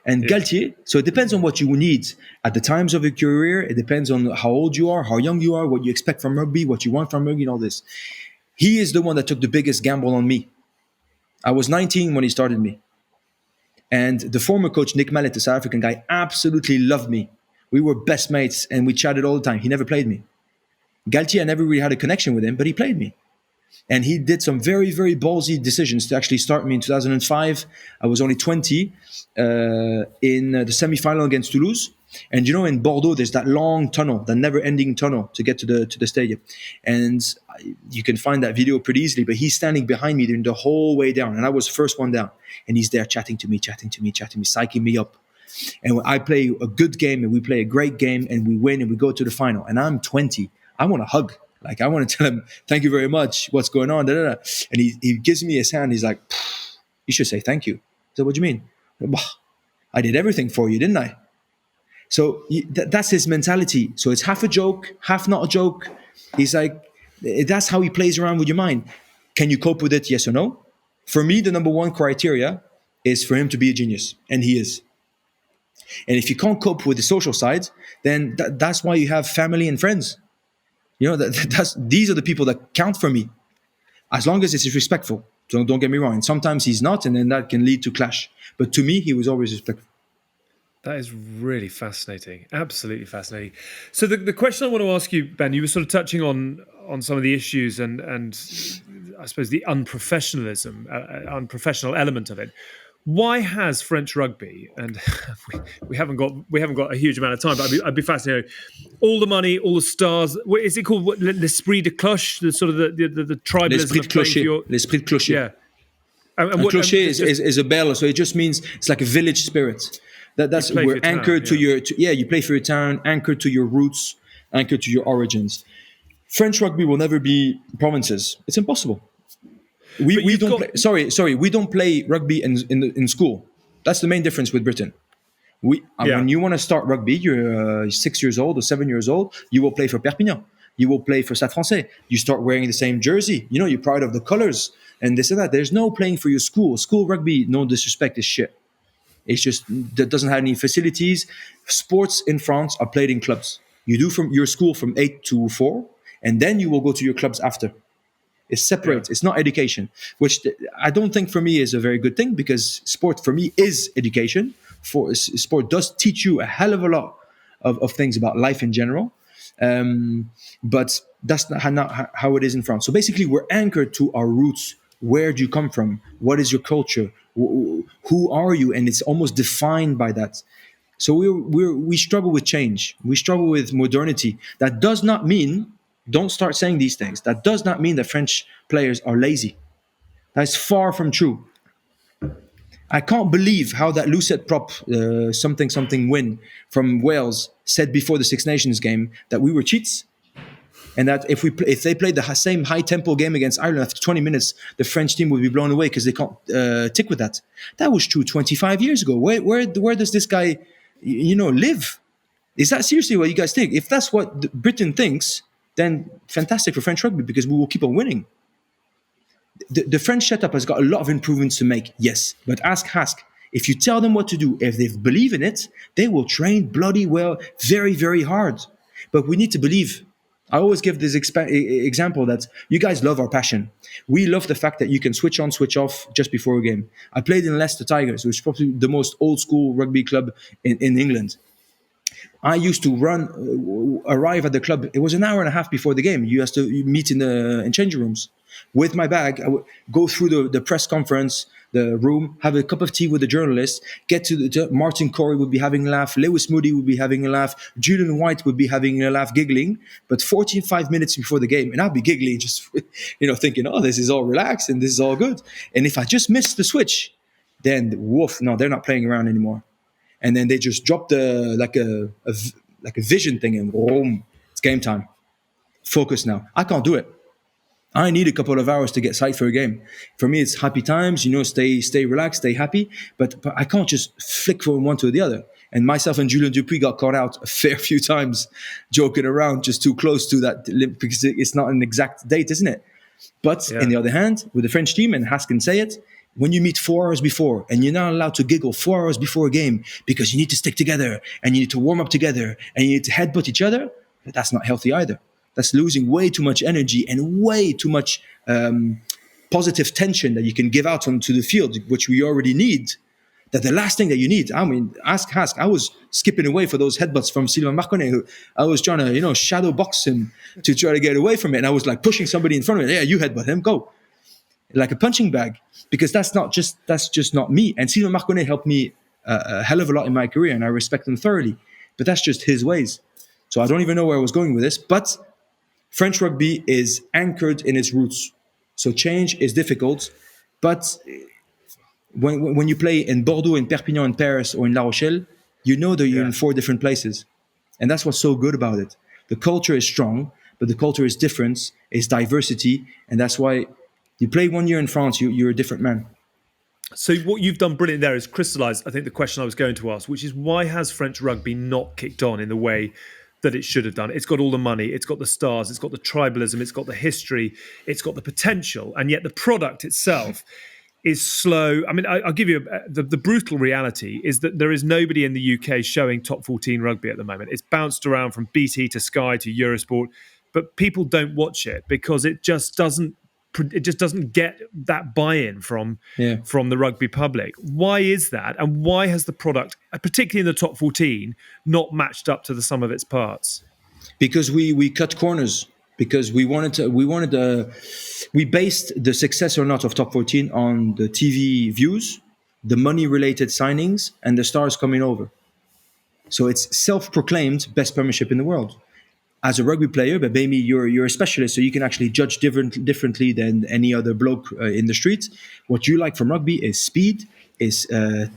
D: And Galtier, so it depends on what you need at the times of your career. It depends on how old you are, how young you are, what you expect from rugby, what you want from rugby, and all this. He is the one that took the biggest gamble on me. I was 19 when he started me. And the former coach, Nick Mallet, the South African guy, absolutely loved me. We were best mates and we chatted all the time. He never played me. Galtier, I never really had a connection with him, but he played me. And he did some very, very ballsy decisions to actually start me in 2005. I was only 20 in the semi-final against Toulouse. And you know, in Bordeaux, there's that long tunnel, that never-ending tunnel to get to the stadium. And you can find that video pretty easily, but he's standing behind me during the whole way down. And I was the first one down. And he's there chatting to me, psyching me up. And when I play a good game and we play a great game and we win and we go to the final, and I'm 20, I want to hug. Like, I want to tell him, thank you very much. What's going on? Da, da, da. And he gives me his hand. He's like, you should say thank you. I said, what do you mean? I did everything for you, didn't I? So that's his mentality. So it's half a joke, half not a joke. He's like, that's how he plays around with your mind. Can you cope with it? Yes or no? For me, the number one criteria is for him to be a genius. And he is. And if you can't cope with the social side, then that's why you have family and friends. You know, these are the people that count for me. As long as it's respectful. Don't get me wrong. And sometimes he's not, and then that can lead to clash. But to me, he was always respectful.
C: That is really fascinating. Absolutely fascinating. So the question I want to ask you, Ben, you were sort of touching on some of the issues and I suppose the unprofessional element of it. Why has French rugby, and we haven't got a huge amount of time, but I'd be fascinated. All the money, all the stars. What is it called? L'esprit de cloche, the sort of the tribalism.
D: L'esprit de clocher. L'esprit de clocher.
C: Yeah.
D: And clocher is a bell, so it just means it's like a village spirit. That's we're anchored to your you play for your town, anchored to your roots, anchored to your origins. French rugby will never be provinces. It's impossible. We don't play, we don't play rugby in school. That's the main difference with Britain. When you want to start rugby, you're 6 years old or 7 years old, you will play for Perpignan. You will play for Stade Francais. You start wearing the same jersey. You know, you're proud of the colors and this and that. There's no playing for your school. School rugby, no disrespect, is shit. It's just that doesn't have any facilities. Sports in France are played in clubs. You do from your school from 8 to 4, and then you will go to your clubs after. It's separate. It's not education, which I don't think for me is a very good thing, because sport for me is education. Sport does teach you a hell of a lot of things about life in general, but that's not how it is in France. So basically, we're anchored to our roots. Where do you come from? What is your culture? Who are you? And it's almost defined by that. So we struggle with change. We struggle with modernity. That does not mean Don't start saying these things. That does not mean that French players are lazy. That's far from true. I can't believe how that Lucette prop something win from Wales said before the Six Nations game that we were cheats, and that if they played the same high tempo game against Ireland after 20 minutes, the French team would be blown away because they can't tick with that. That was true 25 years ago. Where does this guy, live? Is that seriously what you guys think? If that's what Britain thinks, then fantastic for French rugby, because we will keep on winning. The French setup has got a lot of improvements to make, yes. But ask Hask. If you tell them what to do, if they believe in it, they will train bloody well, very, very hard. But we need to believe. I always give this example that you guys love our passion. We love the fact that you can switch on, switch off just before a game. I played in Leicester Tigers, which is probably the most old school rugby club in England. I used to arrive at the club. It was an hour and a half before the game. You used to meet in changing rooms. With my bag, I would go through the press conference, the room, have a cup of tea with the journalist, get to Martin Corey would be having a laugh, Lewis Moody would be having a laugh, Julian White would be having a laugh, giggling. But 45 minutes before the game, and I'd be giggling, just thinking, oh, this is all relaxed and this is all good. And if I just miss the switch, then no, they're not playing around anymore. And then they just drop like a vision thing, and boom, it's game time. Focus now. I can't do it. I need a couple of hours to get psyched for a game. For me, it's happy times, stay relaxed, stay happy. But I can't just flick from one to the other. And myself and Julien Dupuis got caught out a fair few times joking around just too close to that, because it's not an exact date, isn't it? But on the other hand, with the French team, and Hask can say it, when you meet 4 hours before and you're not allowed to giggle 4 hours before a game because you need to stick together and you need to warm up together and you need to headbutt each other, that's not healthy either. That's losing way too much energy and way too much positive tension that you can give out onto the field, which we already need. That the last thing that you need, ask Hask. I was skipping away for those headbutts from Sylvain Marconnet. I was trying to, shadow box him to try to get away from it. And I was like pushing somebody in front of me. Yeah, you headbutt him, go. Like a punching bag, because that's just not me. And Sylvain Marconnet helped me a hell of a lot in my career, and I respect him thoroughly. But that's just his ways. So I don't even know where I was going with this. But French rugby is anchored in its roots. So change is difficult. But when you play in Bordeaux, in Perpignan, in Paris, or in La Rochelle, you know that you're in 4 different places. And that's what's so good about it. The culture is strong, but the culture is different, is diversity. And that's why you play 1 year in France, you're a different man.
C: So what you've done brilliant there is crystallise, I think, the question I was going to ask, which is why has French rugby not kicked on in the way that it should have done? It's got all the money, it's got the stars, it's got the tribalism, it's got the history, it's got the potential, and yet the product itself is slow. I mean, I'll give you the brutal reality is that there is nobody in the UK showing top 14 rugby at the moment. It's bounced around from BT to Sky to Eurosport, but people don't watch it because it just doesn't get that buy-in from the rugby public. Why is that? And why has the product, particularly in the top 14, not matched up to the sum of its parts?
D: Because we cut corners. Because we based the success or not of top 14 on the TV views, the money-related signings, and the stars coming over. So it's self-proclaimed best premiership in the world. As a rugby player, but maybe you're a specialist, so you can actually judge differently than any other bloke in the street. What you like from rugby is speed, is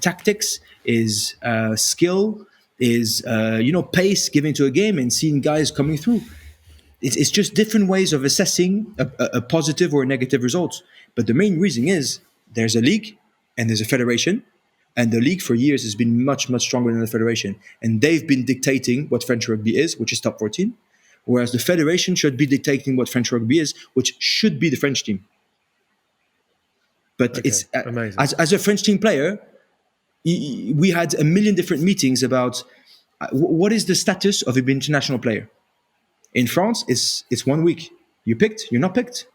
D: tactics, is skill, is pace, giving to a game and seeing guys coming through. It's just different ways of assessing a positive or a negative result. But the main reason is there's a league and there's a federation. And the league for years has been much, much stronger than the federation. And they've been dictating what French rugby is, which is top 14. Whereas the federation should be dictating what French rugby is, which should be the French team. But it's as a French team player, we had a million different meetings about what is the status of an international player. In France, it's 1 week. You're picked, you're not picked.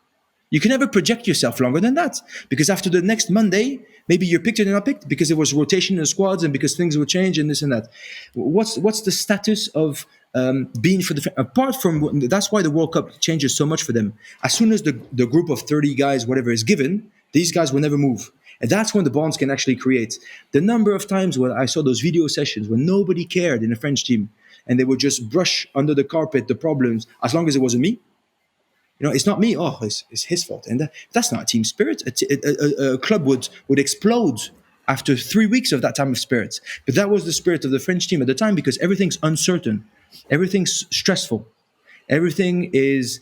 D: You can never project yourself longer than that, because after the next Monday, maybe you're picked or you're not picked because there was rotation in the squads and because things will change and this and that. What's the status of being for the apart from that's why the World Cup changes so much for them. As soon as the group of 30 guys, whatever is given, these guys will never move. And that's when the bonds can actually create. The number of times when I saw those video sessions when nobody cared in a French team and they would just brush under the carpet the problems as long as it wasn't me. It's not me. Oh, it's his fault. And that's not team spirit. A club would explode after 3 weeks of that type of spirit. But that was the spirit of the French team at the time, because everything's uncertain. Everything's stressful. Everything is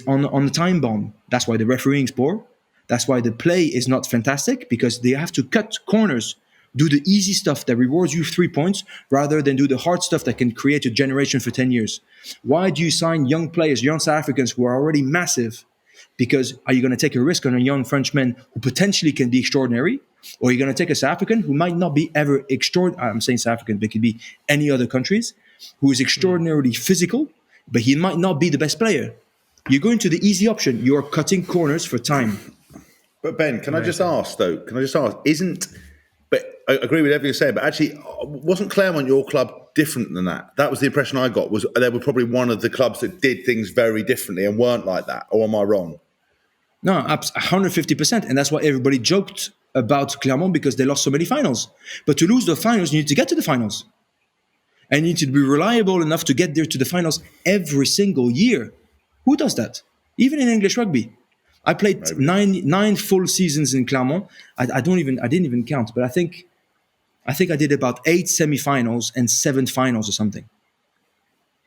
D: on the time bomb. That's why the refereeing's poor. That's why the play is not fantastic, because they have to cut corners, do the easy stuff that rewards you 3 points, rather than do the hard stuff that can create a generation for 10 years. Why do you sign young players, young South Africans who are already massive? Because are you going to take a risk on a young Frenchman who potentially can be extraordinary? Or are you going to take a South African who might not be ever extraordinary? I'm saying South African, but it could be any other countries, who is extraordinarily physical, but he might not be the best player. You're going to the easy option. You're cutting corners for time.
E: But Ben, can I just ask, but I agree with everything you're saying, but actually, wasn't Clermont, your club, different than that? That was the impression I got, was they were probably one of the clubs that did things very differently and weren't like that, or am I wrong?
D: No, 150%. And that's why everybody joked about Clermont, because they lost so many finals. But to lose the finals, you need to get to the finals. And you need to be reliable enough to get there to the finals every single year. Who does that? Even in English rugby. I played nine full seasons in Clermont. I didn't even count, but I think I did about 8 semifinals and 7 finals or something.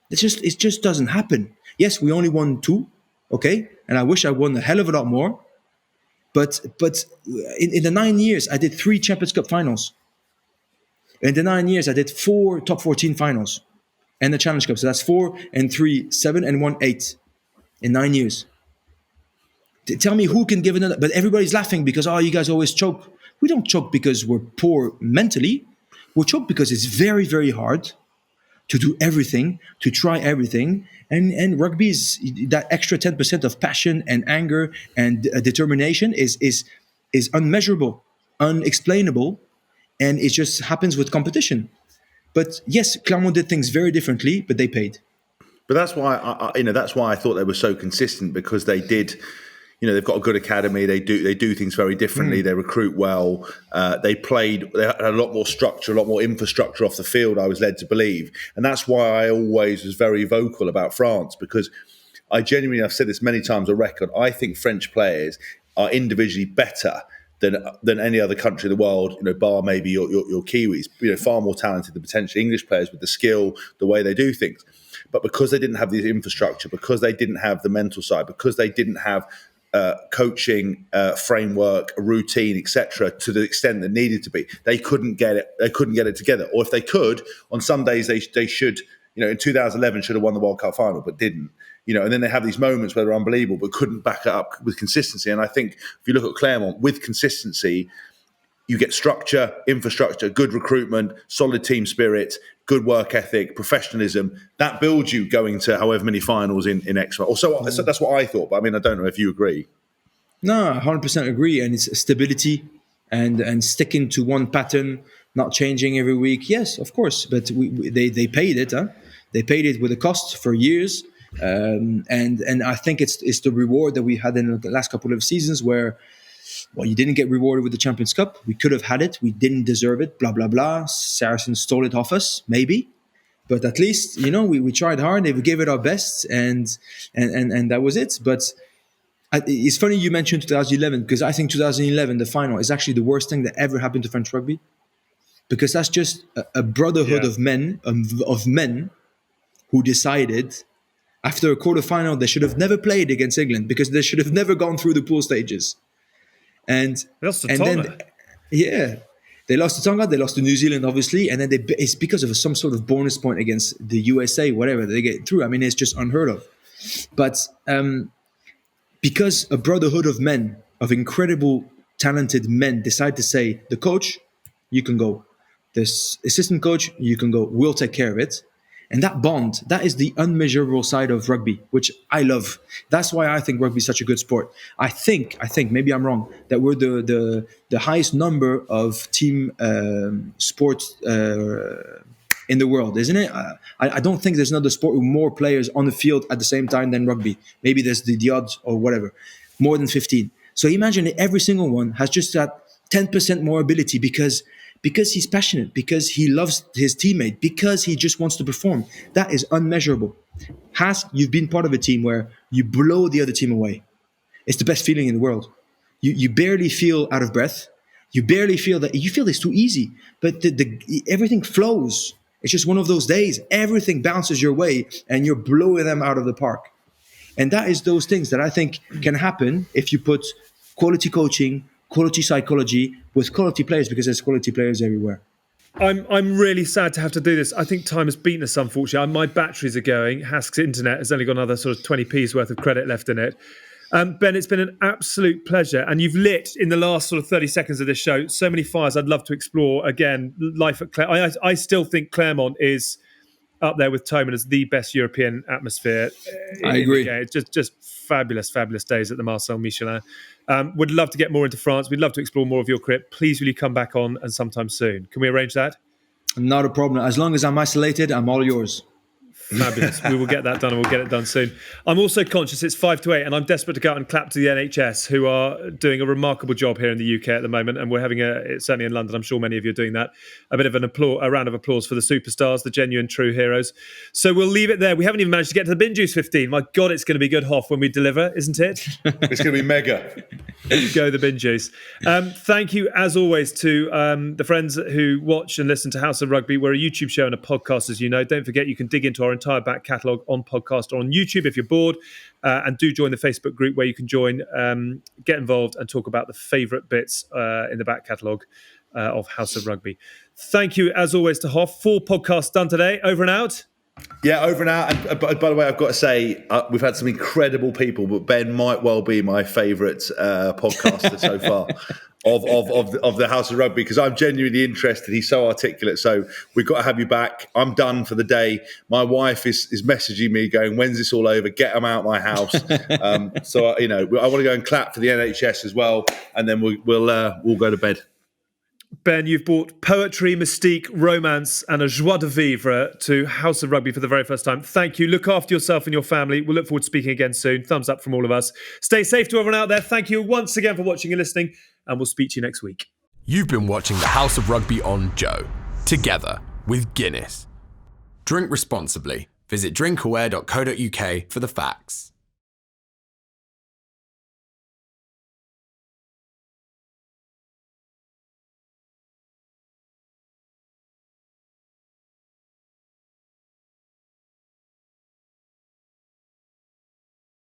D: It just doesn't happen. Yes, we only won 2, okay, and I wish I won a hell of a lot more. But in the 9 years, I did 3 Champions Cup finals. In the 9 years, I did 4 top 14 finals and the Challenge Cup. So that's 4 and 3, 7 and 1, 8 in 9 years. Tell me who can give another. But everybody's laughing because, you guys always choke. We don't choke because we're poor mentally. We choke because it's very, very hard to do everything, to try everything. And rugby is that extra 10% of passion and anger and determination is unmeasurable, unexplainable. And it just happens with competition. But yes, Clermont did things very differently, but they paid.
E: But that's why I thought they were so consistent, because they did. They've got a good academy. They do things very differently. They recruit well. They had a lot more structure, a lot more infrastructure off the field, I was led to believe. And that's why I always was very vocal about France, because I genuinely, I've said this many times on record, I think French players are individually better than any other country in the world, bar maybe your Kiwis, far more talented than potentially English players with the skill, the way they do things. But because they didn't have the infrastructure, because they didn't have the mental side, because they didn't have coaching framework, routine, etc., to the extent that needed to be, they couldn't get it. They couldn't get it together. Or if they could, on some days they should. In 2011 should have won the World Cup final, but didn't. And then they have these moments where they're unbelievable, but couldn't back it up with consistency. And I think if you look at Clermont, with consistency, you get structure, infrastructure, good recruitment, solid team spirit, good work ethic, professionalism. That builds you going to however many finals in X. Or so that's what I thought. But I don't know if you agree.
D: No, 100% agree. And it's stability and sticking to one pattern, not changing every week. Yes, of course. But they paid it. They paid it with a cost for years. And I think it's the reward that we had in the last couple of seasons where, you didn't get rewarded with the Champions Cup. We could have had it. We didn't deserve it. Blah, blah, blah. Saracens stole it off us, maybe. But at least, we tried hard. We gave it our best, and that was it. But it's funny you mentioned 2011, because I think 2011, the final, is actually the worst thing that ever happened to French rugby. Because that's just a brotherhood of men who decided after a quarterfinal they should have never played against England, because they should have never gone through the pool stages. And they lost to Tonga. They lost to Tonga. They lost to New Zealand, obviously, and then it's because of some sort of bonus point against the USA, whatever they get through. It's just unheard of. But because a brotherhood of men, of incredible, talented men, decide to say, the coach, you can go. The assistant coach, you can go. We'll take care of it. And that bond, that is the unmeasurable side of rugby, which I love. That's why I think rugby is such a good sport. I think, maybe I'm wrong, that we're the highest number of team sports in the world, isn't it? I don't think there's another sport with more players on the field at the same time than rugby. Maybe there's the odds or whatever, more than 15. So imagine every single one has just that 10% more ability, because because he's passionate, because he loves his teammate, because he just wants to perform. That is unmeasurable. Hask, you've been part of a team where you blow the other team away. It's the best feeling in the world. You barely feel out of breath. You barely feel that you feel it's too easy, but everything flows. It's just one of those days. Everything bounces your way and you're blowing them out of the park. And that is those things that I think can happen if you put quality coaching, quality psychology with quality players, because there's quality players everywhere.
C: I'm really sad to have to do this. I think time has beaten us, unfortunately. My batteries are going. Hask's internet has only got another sort of 20p's worth of credit left in it. Ben, it's been an absolute pleasure. And you've lit, in the last sort of 30 seconds of this show, so many fires I'd love to explore. Again, life at Clermont. I still think Clermont is up there with Thoman as the best European atmosphere.
D: I agree.
C: It's just fabulous, fabulous days at the Marcel Michelin. Would love to get more into France. We'd love to explore more of your career. Please, will you come back on and sometime soon? Can we arrange that?
D: Not a problem. As long as I'm isolated, I'm all yours.
C: Fabulous. We will get that done, and we'll get it done soon. I'm also conscious it's 5 to 8, and I'm desperate to go out and clap to the NHS, who are doing a remarkable job here in the UK at the moment. And we're having certainly in London, I'm sure many of you are doing that, a bit of a round of applause for the superstars, the genuine true heroes. So we'll leave it there. We haven't even managed to get to the Bin Juice 15. My God, it's going to be good, Hoff, when we deliver, isn't it?
E: It's going to be mega.
C: Go the Bin Juice. Thank you, as always, to the friends who watch and listen to House of Rugby. We're a YouTube show and a podcast, as you know. Don't forget, you can dig into our entire back catalogue on podcast or on YouTube if you're bored, and do join the Facebook group where you can join, get involved and talk about the favourite bits in the back catalogue of House of Rugby. Thank you, as always, to Hoff. 4 podcasts done today. Over and out.
E: Yeah, over and out. And by the way, I've got to say, we've had some incredible people, but Ben might well be my favourite podcaster so far of the House of Rugby, because I'm genuinely interested. He's so articulate. So we've got to have you back. I'm done for the day. My wife is messaging me going, when's this all over? Get them out of my house. So, I want to go and clap for the NHS as well. And then we'll go to bed.
C: Ben, you've brought poetry, mystique, romance and a joie de vivre to House of Rugby for the very first time. Thank you. Look after yourself and your family. We'll look forward to speaking again soon. Thumbs up from all of us. Stay safe to everyone out there. Thank you once again for watching and listening, and we'll speak to you next week.
B: You've been watching the House of Rugby on Joe, together with Guinness. Drink responsibly. Visit drinkaware.co.uk for the facts.